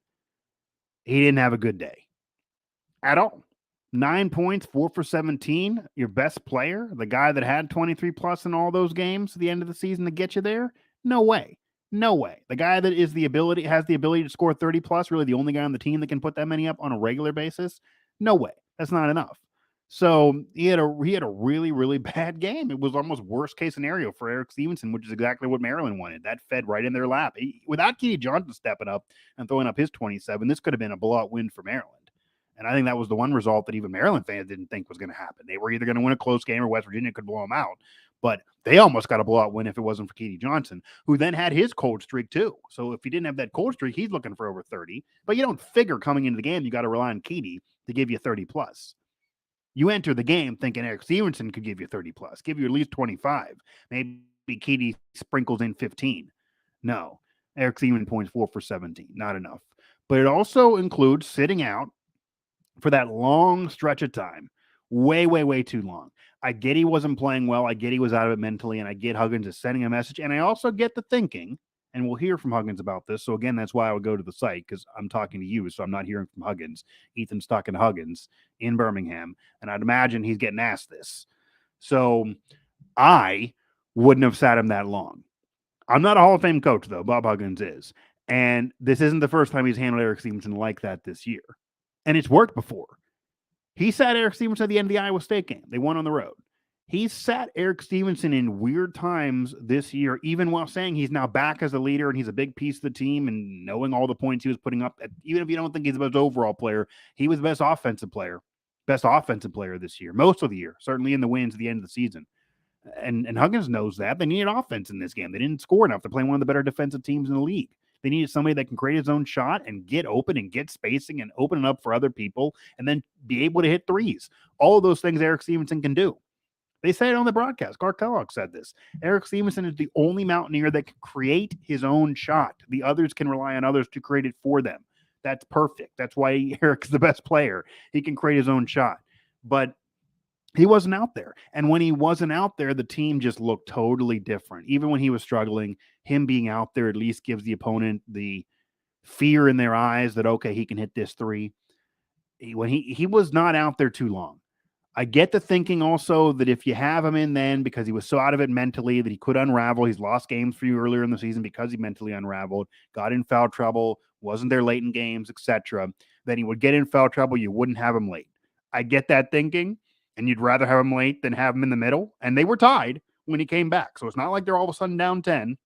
He didn't have a good day at all. 9 points, 4 for 17. Your best player, the guy that had 23 plus in all those games at the end of the season to get you there? No way. No way. The guy that has the ability to score 30 plus, really the only guy on the team that can put that many up on a regular basis? No way. That's not enough. So he had a really, really bad game. It was almost worst case scenario for Eric Stevenson, which is exactly what Maryland wanted. That fed right in their lap. Without Keedy Johnson stepping up and throwing up his 27, this could have been a blowout win for Maryland. And I think that was the one result that even Maryland fans didn't think was going to happen. They were either going to win a close game or West Virginia could blow them out. But they almost got a blowout win if it wasn't for Keedy Johnson, who then had his cold streak too. So if he didn't have that cold streak, he's looking for over 30. But you don't figure coming into the game, you got to rely on Keedy to give you 30 plus. You enter the game thinking Eric Stevenson could give you 30 plus, give you at least 25. Maybe Keedy sprinkles in 15. No, Eric Stevenson points 4 for 17. Not enough. But it also includes sitting out for that long stretch of time. Way, way, way too long. I get he wasn't playing well. I get he was out of it mentally, and I get Huggins is sending a message. And I also get the thinking, and we'll hear from Huggins about this. So again, that's why I would go to the site, because I'm talking to you, so I'm not hearing from Huggins. Ethan's talking to Huggins in Birmingham, and I'd imagine he's getting asked this. So I wouldn't have sat him that long. I'm not a Hall of Fame coach, though. Bob Huggins is. And this isn't the first time he's handled Eric Stevenson like that this year. And it's worked before. He sat Eric Stevenson at the end of the Iowa State game. They won on the road. He's sat Eric Stevenson in weird times this year, even while saying he's now back as a leader and he's a big piece of the team, and knowing all the points he was putting up. Even if you don't think he's the best overall player, he was the best offensive player this year, most of the year, certainly in the wins at the end of the season. And Huggins knows that. They needed offense in this game. They didn't score enough. They're playing one of the better defensive teams in the league. They needed somebody that can create his own shot and get open and get spacing and open it up for other people and then be able to hit threes. All of those things Eric Stevenson can do. They said it on the broadcast. Clark Kellogg said this. Eric Stevenson is the only Mountaineer that can create his own shot. The others can rely on others to create it for them. That's perfect. That's why Eric's the best player. He can create his own shot. But he wasn't out there. And when he wasn't out there, the team just looked totally different. Even when he was struggling, him being out there at least gives the opponent the fear in their eyes that, okay, he can hit this three. When he was not out there too long. I get the thinking also that if you have him in then because he was so out of it mentally that he could unravel, he's lost games for you earlier in the season because he mentally unraveled, got in foul trouble, wasn't there late in games, etc. Then he would get in foul trouble, you wouldn't have him late. I get that thinking, and you'd rather have him late than have him in the middle, and they were tied when he came back. So it's not like they're all of a sudden down 10,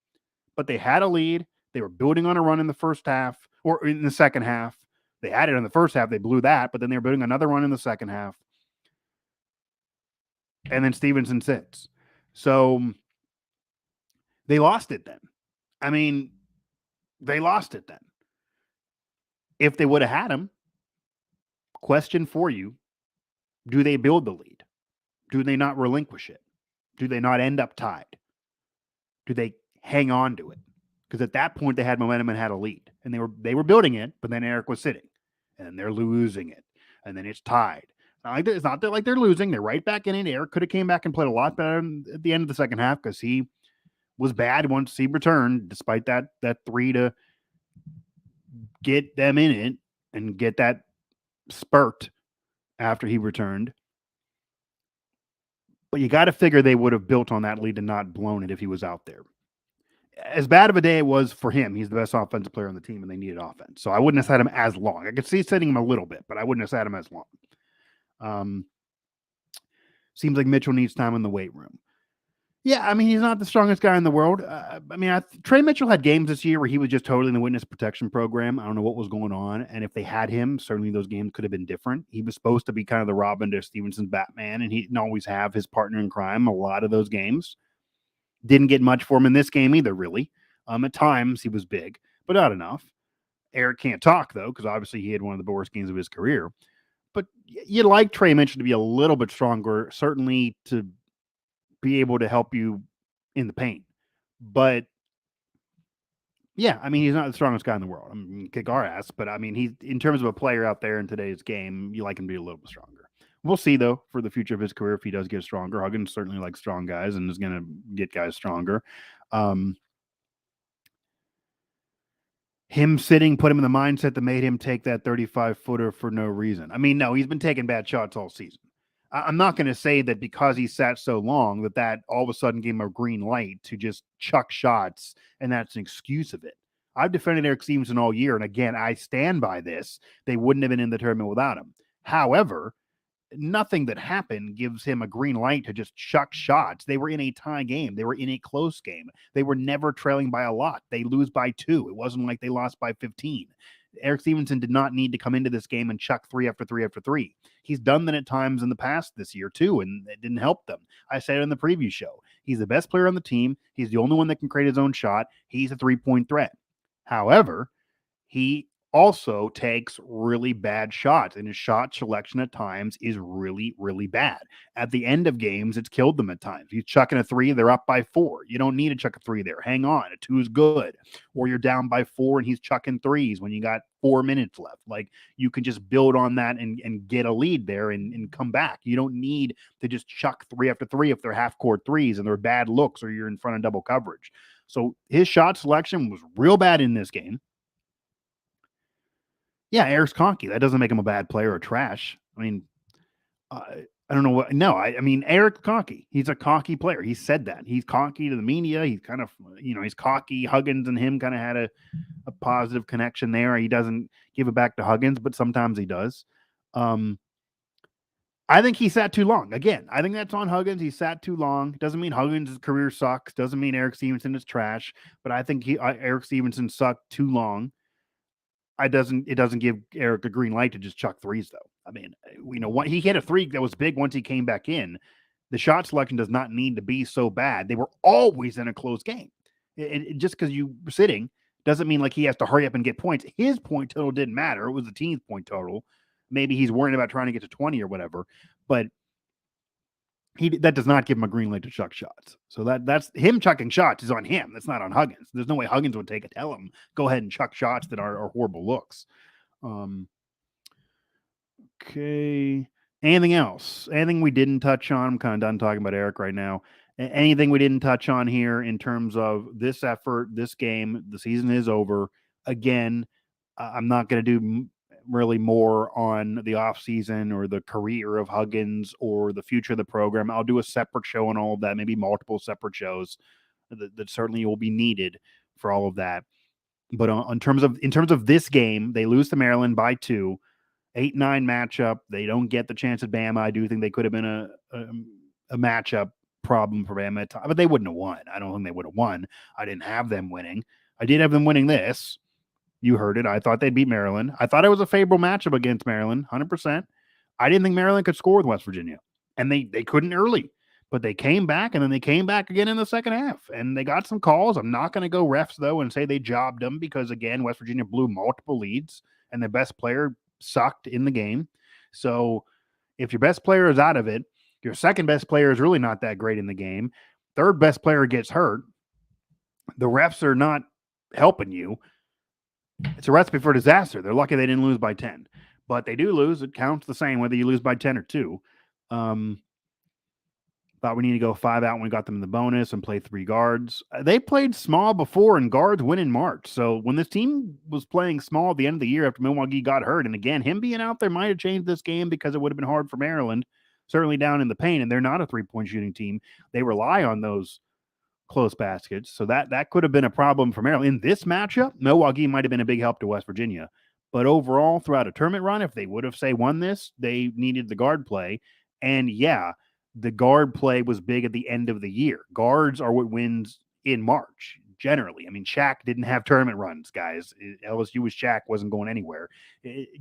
but they had a lead. They were building on a run in the first half or in the second half. They had it in the first half. They blew that, but then they were building another run in the second half. And then Stevenson sits. So they lost it then. I mean, they lost it then. If they would have had him, question for you, do they build the lead? Do they not relinquish it? Do they not end up tied? Do they hang on to it? Because at that point they had momentum and had a lead. And they were building it, but then Eric was sitting. And they're losing it. And then it's tied. It's not that like they're losing. They're right back in it. Eric could have came back and played a lot better at the end of the second half because he was bad once he returned, despite that three to get them in it and get that spurt after he returned. But you got to figure they would have built on that lead and not blown it if he was out there. As bad of a day it was for him, he's the best offensive player on the team and they needed offense. So I wouldn't have sat him as long. I could see sitting him a little bit, but I wouldn't have sat him as long. Seems like Mitchell needs time in the weight room. Yeah, I mean, he's not the strongest guy in the world. Trey Mitchell had games this year where he was just totally in the witness protection program. I don't know what was going on. And if they had him, certainly those games could have been different. He was supposed to be kind of the Robin to Stevenson's Batman, and he didn't always have his partner in crime a lot of those games. Didn't get much for him in this game either, really. At times, he was big, but not enough. Eric can't talk, though, because obviously he had one of the worst games of his career. But you'd like Trey Mitchell to be a little bit stronger, certainly to be able to help you in the paint. But yeah, I mean, he's not the strongest guy in the world. I mean, kick our ass, but I mean, he's in terms of a player out there in today's game, you like him to be a little bit stronger. We'll see though for the future of his career if he does get stronger. Huggins certainly likes strong guys and is going to get guys stronger. Him sitting put him in the mindset that made him take that 35-footer for no reason. I mean, no, he's been taking bad shots all season. I'm not going to say that because he sat so long that all of a sudden gave him a green light to just chuck shots, and that's an excuse of it. I've defended Eric Stevenson all year, and again, I stand by this. They wouldn't have been in the tournament without him. However, nothing that happened gives him a green light to just chuck shots. They were in a tie game. They were in a close game. They were never trailing by a lot. They lose by 2. It wasn't like they lost by 15. Eric Stevenson did not need to come into this game and chuck 3 after 3 after 3. He's done that at times in the past this year too, and it didn't help them. I said it in the preview show. He's the best player on the team. He's the only one that can create his own shot. He's a three-point threat. However, he also takes really bad shots, and his shot selection at times is really, really bad. At the end of games, it's killed them at times. He's chucking a 3, they're up by 4. You don't need to chuck a 3 there. Hang on. A 2 is good. Or you're down by 4 and he's chucking 3s when you got 4 minutes left. Like, you can just build on that and get a lead there and come back. You don't need to just chuck 3 after 3 if they're half-court 3s and they're bad looks or you're in front of double coverage. So his shot selection was real bad in this game. Yeah, Eric's cocky. That doesn't make him a bad player or trash. I mean, I don't know what. No, I mean, Eric's cocky. He's a cocky player. He said that. He's cocky to the media. He's kind of, he's cocky. Huggins and him kind of had a positive connection there. He doesn't give it back to Huggins, but sometimes he does. I think he sat too long. Again, I think that's on Huggins. He sat too long. Doesn't mean Huggins' career sucks. Doesn't mean Eric Stevenson is trash. But I think Eric Stevenson sucked too long. It doesn't give Eric a green light to just chuck 3s though. I mean, he hit a 3 that was big once he came back in. The shot selection does not need to be so bad. They were always in a close game. Just because you were sitting Doesn't mean like he has to hurry up and get points. His point total didn't matter. It was the team's point total. Maybe he's worried about trying to get to 20 or whatever, but that does not give him a green light to chuck shots. So that's him chucking shots is on him. That's not on Huggins. There's no way Huggins would tell him, go ahead and chuck shots that are horrible looks. Okay. Anything else? Anything we didn't touch on? I'm kind of done talking about Eric right now. Anything we didn't touch on here in terms of this effort, this game? The season is over. Again, I'm not going to do really more on the offseason or the career of Huggins or the future of the program. I'll do a separate show on all of that, maybe multiple separate shows that certainly will be needed for all of that. But in terms of this game, they lose to Maryland by 2. 8-9 matchup. They don't get the chance at Bama. I do think they could have been a matchup problem for Bama, but they wouldn't have won. I don't think they would have won. I didn't have them winning. I did have them winning this. You heard it. I thought they'd beat Maryland. I thought it was a favorable matchup against Maryland, 100%. I didn't think Maryland could score with West Virginia, and they couldn't early. But they came back, and then they came back again in the second half, and they got some calls. I'm not going to go refs, though, and say they jobbed them because, again, West Virginia blew multiple leads, and the best player sucked in the game. So if your best player is out of it, your second best player is really not that great in the game. Third best player gets hurt. The refs are not helping you. It's a recipe for disaster. They're lucky they didn't lose by 10. But they do lose. It counts the same whether you lose by 10 or 2. Thought we need to go 5 out when we got them in the bonus and play 3 guards. They played small before, and guards win in March. So when this team was playing small at the end of the year after Milwaukee got hurt, and again, him being out there might have changed this game because it would have been hard for Maryland, certainly down in the paint, and they're not a three-point shooting team. They rely on those close baskets. So that could have been a problem for Maryland. In this matchup, Milwaukee might have been a big help to West Virginia. But overall, throughout a tournament run, if they would have, say, won this, they needed the guard play. And yeah, the guard play was big at the end of the year. Guards are what wins in March, generally. I mean, Shaq didn't have tournament runs, guys. LSU with Shaq wasn't going anywhere.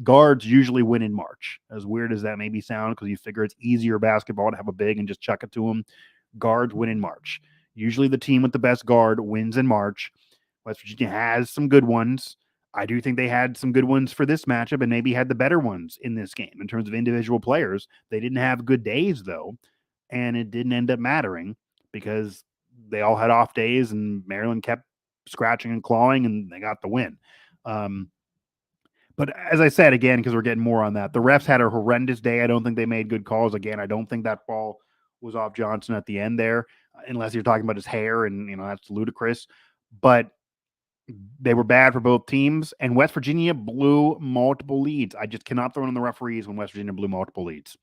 Guards usually win in March. As weird as that maybe sound, because you figure it's easier basketball to have a big and just chuck it to them. Guards win in March. Usually the team with the best guard wins in March. West Virginia has some good ones. I do think they had some good ones for this matchup and maybe had the better ones in this game in terms of individual players. They didn't have good days, though, and it didn't end up mattering because they all had off days and Maryland kept scratching and clawing, and they got the win. But as I said, again, because we're getting more on that, the refs had a horrendous day. I don't think they made good calls. Again, I don't think that ball was off Johnson at the end there, unless you're talking about his hair, and, that's ludicrous. But they were bad for both teams, and West Virginia blew multiple leads. I just cannot throw it on the referees when West Virginia blew multiple leads.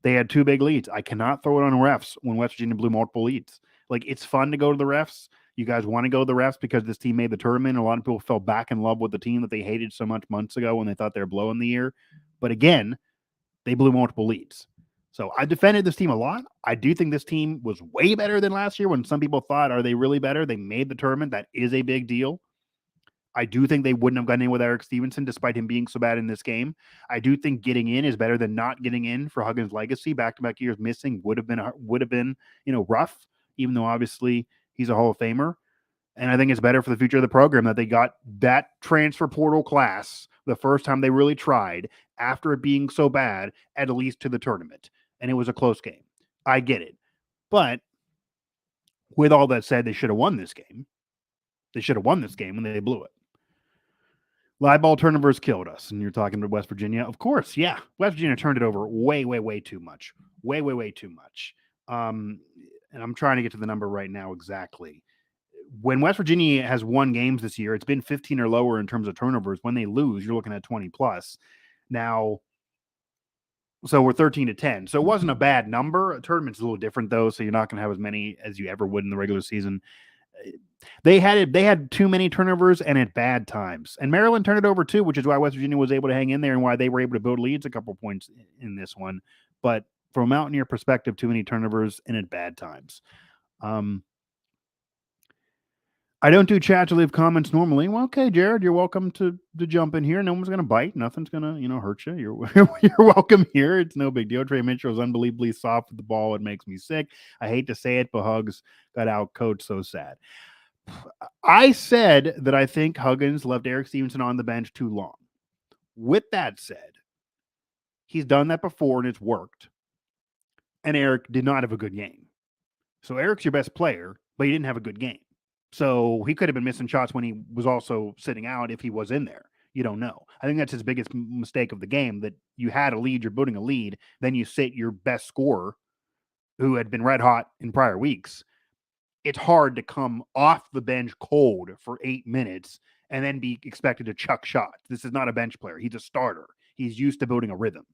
They had 2 big leads. I cannot throw it on refs when West Virginia blew multiple leads. Like, it's fun to go to the refs. You guys want to go to the refs because this team made the tournament. A lot of people fell back in love with the team that they hated so much months ago when they thought they were blowing the year. But again, they blew multiple leads. So I defended this team a lot. I do think this team was way better than last year when some people thought, are they really better? They made the tournament. That is a big deal. I do think they wouldn't have gotten in with Eric Stevenson despite him being so bad in this game. I do think getting in is better than not getting in for Huggins' legacy. Back-to-back years missing would have been rough, even though obviously he's a Hall of Famer. And I think it's better for the future of the program that they got that transfer portal class the first time they really tried after it being so bad, at least to the tournament. And it was a close game. I get it. But with all that said, they should have won this game. They should have won this game when they blew it. Live ball turnovers killed us. And you're talking about West Virginia. Of course, yeah. West Virginia turned it over way, way, way too much. Way, way, way too much. And I'm trying to get to the number right now exactly. When West Virginia has won games this year, it's been 15 or lower in terms of turnovers. When they lose, you're looking at 20 plus. Now, so we're 13-10. So it wasn't a bad number. A tournament's a little different, though, so you're not going to have as many as you ever would in the regular season. They had too many turnovers and at bad times. And Maryland turned it over too, which is why West Virginia was able to hang in there and why they were able to build leads a couple points in this one. But from a Mountaineer perspective, too many turnovers and at bad times. I don't do chat to leave comments normally. Well, okay, Jared, you're welcome to jump in here. No one's going to bite. Nothing's going to, hurt you. You're welcome here. It's no big deal. Trey Mitchell is unbelievably soft with the ball. It makes me sick. I hate to say it, but Hugs got out coached. So sad. I said that I think Huggins left Eric Stevenson on the bench too long. With that said, he's done that before and it's worked. And Eric did not have a good game. So Eric's your best player, but he didn't have a good game. So he could have been missing shots when he was also sitting out if he was in there. You don't know. I think that's his biggest mistake of the game, that you had a lead, you're building a lead, then you sit your best scorer who had been red hot in prior weeks. It's hard to come off the bench cold for 8 minutes and then be expected to chuck shots. This is not a bench player. He's a starter. He's used to building a rhythm.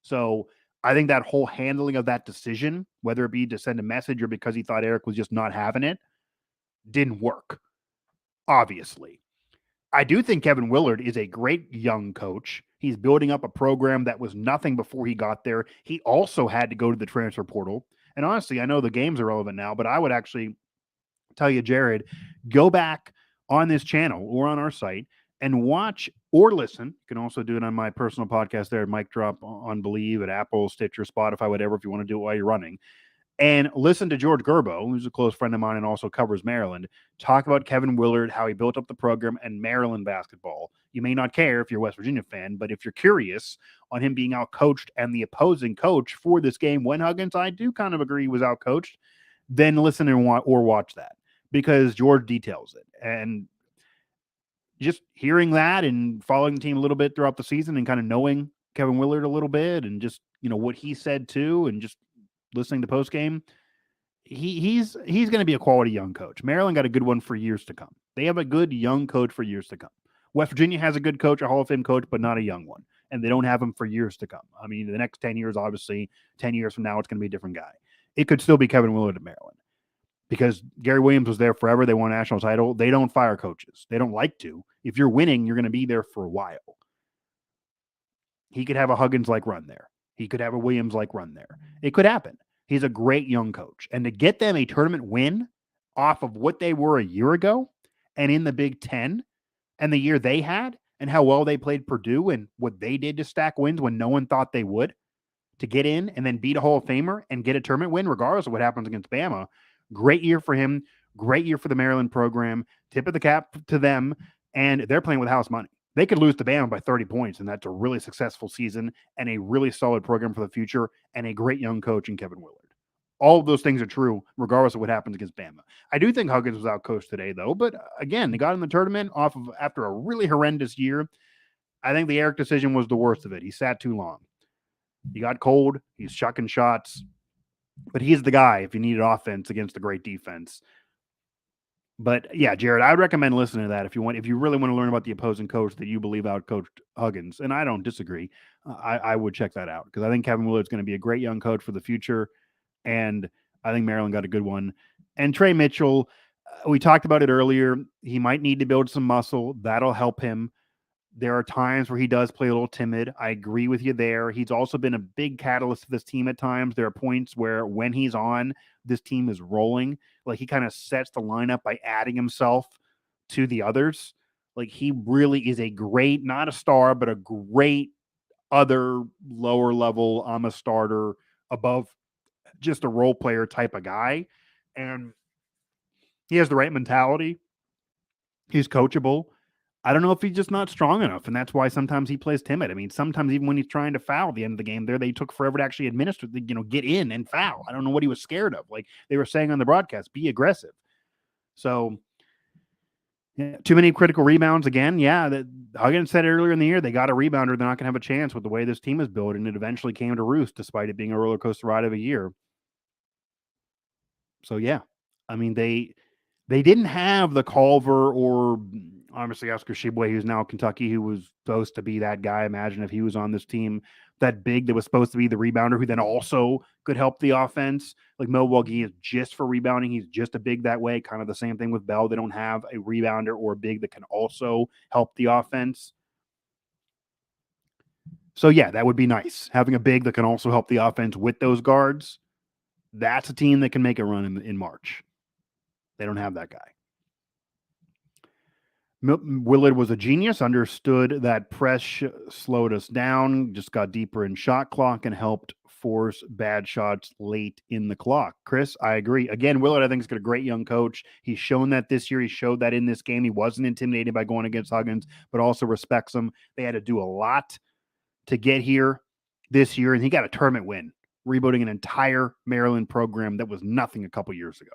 So I think that whole handling of that decision, whether it be to send a message or because he thought Eric was just not having it, didn't work, obviously. I do think Kevin Willard is a great young coach. He's building up a program that was nothing before he got there. He also had to go to the transfer portal. And honestly, I know the games are relevant now, but I would actually tell you, Jared, go back on this channel or on our site and watch or listen. You can also do it on my personal podcast there, Mic Drop on Believe at Apple, Stitcher, Spotify, whatever, if you want to do it while you're running. And listen to George Gerbo, who's a close friend of mine and also covers Maryland, talk about Kevin Willard, how he built up the program and Maryland basketball. You may not care if you're a West Virginia fan, but if you're curious on him being outcoached and the opposing coach for this game, when Huggins, I do kind of agree, was outcoached, then listen and watch that, because George details it. And just hearing that and following the team a little bit throughout the season and kind of knowing Kevin Willard a little bit and just, what he said too, and just listening to postgame, he's going to be a quality young coach. Maryland got a good one for years to come. They have a good young coach for years to come. West Virginia has a good coach, a Hall of Fame coach, but not a young one. And they don't have him for years to come. I mean, the next 10 years, obviously, 10 years from now, it's going to be a different guy. It could still be Kevin Willard at Maryland, because Gary Williams was there forever. They won a national title. They don't fire coaches. They don't like to. If you're winning, you're going to be there for a while. He could have a Huggins-like run there. He could have a Williams-like run there. It could happen. He's a great young coach. And to get them a tournament win off of what they were a year ago and in the Big Ten and the year they had and how well they played Purdue and what they did to stack wins when no one thought they would, to get in and then beat a Hall of Famer and get a tournament win regardless of what happens against Bama. Great year for him. Great year for the Maryland program. Tip of the cap to them. And they're playing with house money. They could lose to Bama by 30 points, and that's a really successful season and a really solid program for the future and a great young coach in Kevin Willard. All of those things are true regardless of what happens against Bama. I do think Huggins was outcoached today, though. But again, they got in the tournament after a really horrendous year. I think the Eric decision was the worst of it. He sat too long. He got cold. He's chucking shots. But he's the guy if you needed offense against a great defense. But yeah, Jared, I would recommend listening to that if you really want to learn about the opposing coach that you believe outcoached Huggins. And I don't disagree. I would check that out, because I think Kevin Willard's going to be a great young coach for the future. And I think Maryland got a good one. And Trey Mitchell, we talked about it earlier. He might need to build some muscle. That'll help him. There are times where he does play a little timid. I agree with you there. He's also been a big catalyst for this team at times. There are points where when he's on, this team is rolling. Like, he kind of sets the lineup by adding himself to the others. Like, he really is a great, not a star, but a great other lower level, I'm a starter, above just a role player type of guy. And he has the right mentality. He's coachable. I don't know if he's just not strong enough, and that's why sometimes he plays timid. I mean, sometimes even when he's trying to foul at the end of the game there, they took forever to actually administer, get in and foul. I don't know what he was scared of. Like they were saying on the broadcast, be aggressive. So, yeah, too many critical rebounds again. Yeah, Huggins said earlier in the year, they got a rebounder. They're not going to have a chance with the way this team is built, and it eventually came to roost despite it being a roller coaster ride of a year. So, yeah, I mean, they didn't have the Culver or obviously Oscar Tshiebwe, who's now Kentucky, who was supposed to be that guy. Imagine if he was on this team, that big that was supposed to be the rebounder who then also could help the offense. Like Milwaukee is just for rebounding. He's just a big that way. Kind of the same thing with Bell. They don't have a rebounder or a big that can also help the offense. So, yeah, that would be nice. Having a big that can also help the offense with those guards. That's a team that can make a run in March. They don't have that guy. Willard was a genius, understood that press slowed us down, just got deeper in shot clock and helped force bad shots late in the clock. Chris, I agree. Again, Willard, I think, has got a great young coach. He's shown that this year. He showed that in this game. He wasn't intimidated by going against Huggins, but also respects them. They had to do a lot to get here this year, and he got a tournament win, rebuilding an entire Maryland program that was nothing a couple years ago,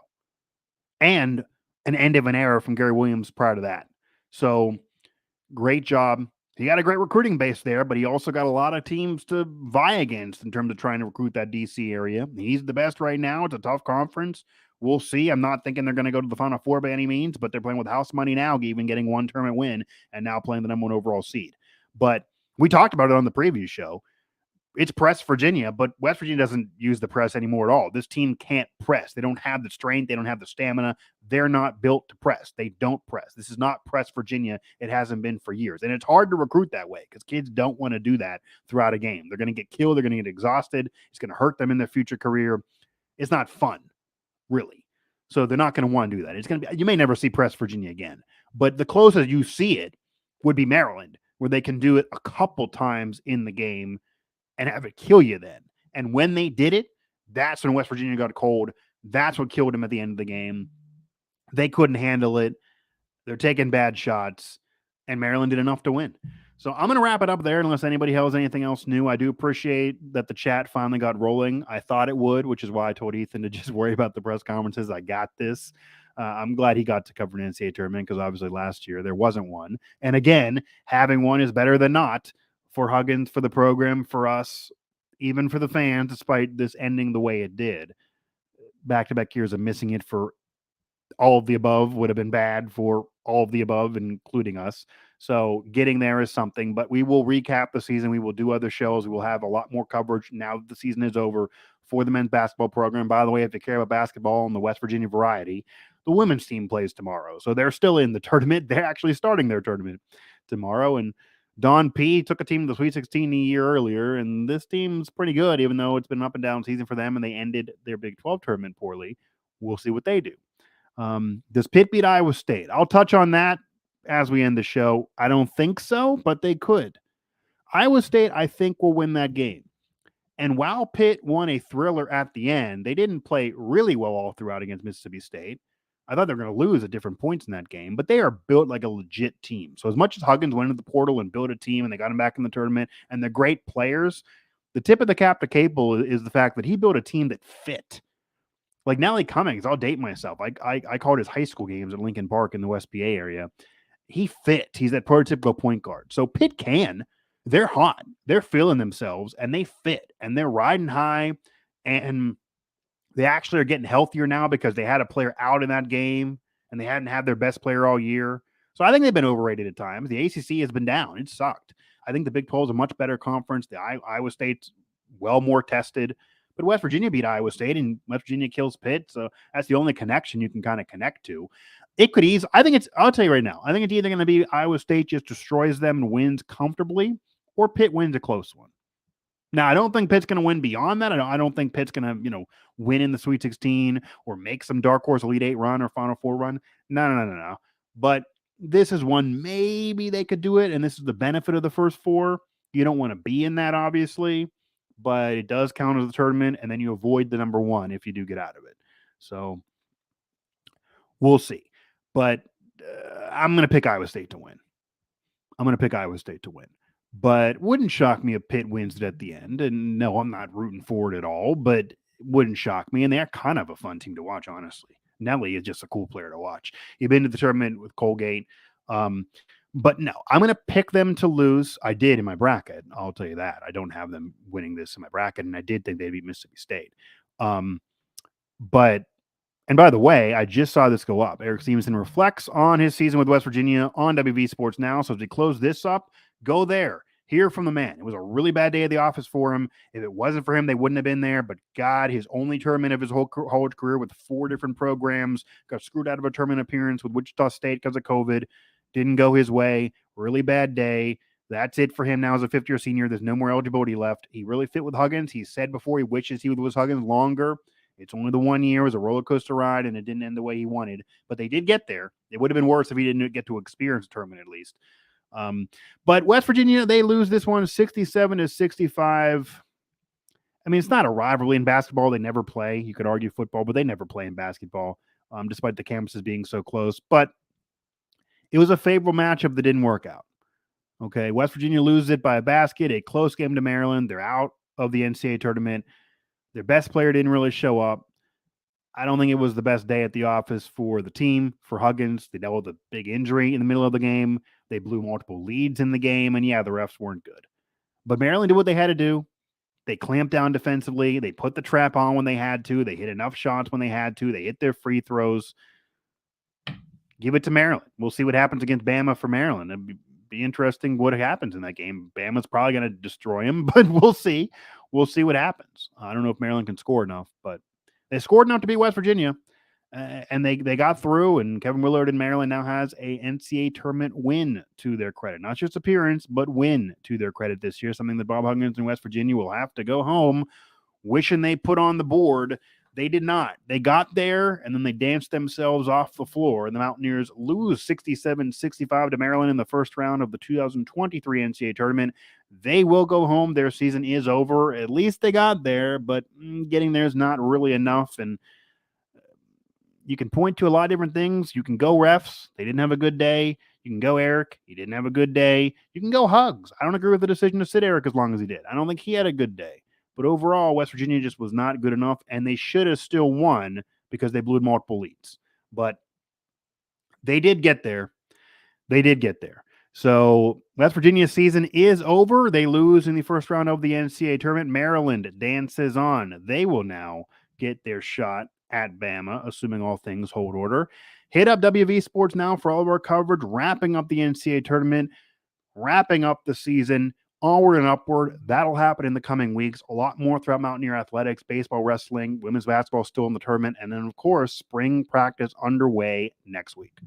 and an end of an era from Gary Williams prior to that. So great job. He got a great recruiting base there, but he also got a lot of teams to vie against in terms of trying to recruit that DC area. He's the best right now. It's a tough conference. We'll see. I'm not thinking they're going to go to the Final Four by any means, but they're playing with house money now, even getting one tournament win and now playing the number one overall seed. But we talked about it on the preview show. It's press Virginia, but West Virginia doesn't use the press anymore at all. This team can't press. They don't have the strength. They don't have the stamina. They're not built to press. They don't press. This is not press Virginia. It hasn't been for years. And it's hard to recruit that way because kids don't want to do that throughout a game. They're going to get killed. They're going to get exhausted. It's going to hurt them in their future career. It's not fun, really. So they're not going to want to do that. It's going to be, you may never see press Virginia again, but the closest you see it would be Maryland, where they can do it a couple times in the game and have it kill you then. And when they did it, that's when West Virginia got cold. That's what killed them at the end of the game. They couldn't handle it. They're taking bad shots, and Maryland did enough to win. So I'm going to wrap it up there unless anybody has anything else new. I do appreciate that the chat finally got rolling. I thought it would, which is why I told Ethan to just worry about the press conferences. I got this. I'm glad he got to cover an NCAA tournament because obviously last year there wasn't one. And again, having one is better than not. For Huggins, for the program, for us, even for the fans, despite this ending the way it did. Back-to-back years of missing it for all of the above would have been bad for all of the above, including us. So getting there is something, but we will recap the season. We will do other shows. We will have a lot more coverage now that the season is over for the men's basketball program. By the way, if you care about basketball and the West Virginia variety, the women's team plays tomorrow. So they're still in the tournament. They're actually starting their tournament tomorrow, and Don P took a team to the Sweet 16 a year earlier, and this team's pretty good, even though it's been an up-and-down season for them, and they ended their Big 12 tournament poorly. We'll see what they do. Does Pitt beat Iowa State? I'll touch on that as we end the show. I don't think so, but they could. Iowa State, I think, will win that game. And while Pitt won a thriller at the end, they didn't play really well all throughout against Mississippi State. I thought they were going to lose at different points in that game, but they are built like a legit team. So as much as Huggins went into the portal and built a team and they got him back in the tournament and they're great players, the tip of the cap to Capel is the fact that he built a team that fit. Like Nelly Cummings, I'll date myself. I called his high school games at Lincoln Park in the West PA area. He fit. He's that prototypical point guard. So Pitt can. They're hot. They're feeling themselves, and they fit, and they're riding high, and they actually are getting healthier now because they had a player out in that game, and they hadn't had their best player all year. So I think they've been overrated at times. The ACC has been down. It sucked. I think the Big 12 is a much better conference. The Iowa State's well more tested. But West Virginia beat Iowa State, and West Virginia kills Pitt. So that's the only connection you can kind of connect to. It could ease. I think it's, I'll tell you right now, I think it's either going to be Iowa State just destroys them and wins comfortably, or Pitt wins a close one. Now, I don't think Pitt's going to win beyond that. I don't think Pitt's going to, win in the Sweet 16 or make some dark horse Elite 8 run or Final Four run. No. But this is one, maybe they could do it, and this is the benefit of the first four. You don't want to be in that, obviously, but it does count as a tournament, and then you avoid the number one if you do get out of it. So we'll see. But I'm going to pick Iowa State to win. But wouldn't shock me if Pitt wins it at the end. And no, I'm not rooting for it at all, but wouldn't shock me. And they're kind of a fun team to watch, honestly. Nelly is just a cool player to watch. You've been to the tournament with Colgate. But no, I'm going to pick them to lose. I did in my bracket. I'll tell you that. I don't have them winning this in my bracket, and I did think they'd beat Mississippi State. But, and by the way, I just saw this go up. Eric Stevenson reflects on his season with West Virginia on WV Sports Now. So as we close this up, go there. Hear from the man. It was a really bad day at the office for him. If it wasn't for him, they wouldn't have been there. But God, his only tournament of his whole college career with 4 different programs, got screwed out of a tournament appearance with Wichita State because of COVID. Didn't go his way. Really bad day. That's it for him now as a fifth-year senior. There's no more eligibility left. He really fit with Huggins. He said before he wishes he was with Huggins longer. It's only the 1 year. It was a roller coaster ride, and it didn't end the way he wanted. But they did get there. It would have been worse if he didn't get to experience the tournament at least. But West Virginia, they lose this one 67-65. I mean, it's not a rivalry in basketball. They never play. You could argue football, but they never play in basketball, despite the campuses being so close. But it was a favorable matchup that didn't work out. Okay, West Virginia loses it by a basket, a close game to Maryland. They're out of the NCAA tournament. Their best player didn't really show up. I don't think it was the best day at the office for the team, for Huggins. They dealt with a big injury in the middle of the game. They blew multiple leads in the game, and yeah, the refs weren't good. But Maryland did what they had to do. They clamped down defensively. They put the trap on when they had to. They hit enough shots when they had to. They hit their free throws. Give it to Maryland. We'll see what happens against Bama for Maryland. It'd be interesting what happens in that game. Bama's probably going to destroy them, but we'll see. We'll see what happens. I don't know if Maryland can score enough, but they scored enough to beat West Virginia, and they got through, and Kevin Willard in Maryland now has a NCAA tournament win to their credit. Not just appearance, but win to their credit this year, something that Bob Huggins in West Virginia will have to go home wishing they put on the board. They did not. They got there, and then they danced themselves off the floor, and the Mountaineers lose 67-65 to Maryland in the first round of the 2023 NCAA tournament. They will go home. Their season is over. At least they got there, but getting there is not really enough, and you can point to a lot of different things. You can go refs. They didn't have a good day. You can go Eric. He didn't have a good day. You can go Hugs. I don't agree with the decision to sit Eric as long as he did. I don't think he had a good day. But overall, West Virginia just was not good enough, and they should have still won because they blew multiple leads. But they did get there. They did get there. So West Virginia's season is over. They lose in the first round of the NCAA tournament. Maryland dances on. They will now get their shot at Bama, assuming all things hold order. Hit up WV Sports now for all of our coverage, wrapping up the NCAA tournament, wrapping up the season. Onward and upward. That'll happen in the coming weeks. A lot more throughout Mountaineer athletics, baseball, wrestling, women's basketball still in the tournament, and then, of course, spring practice underway next week.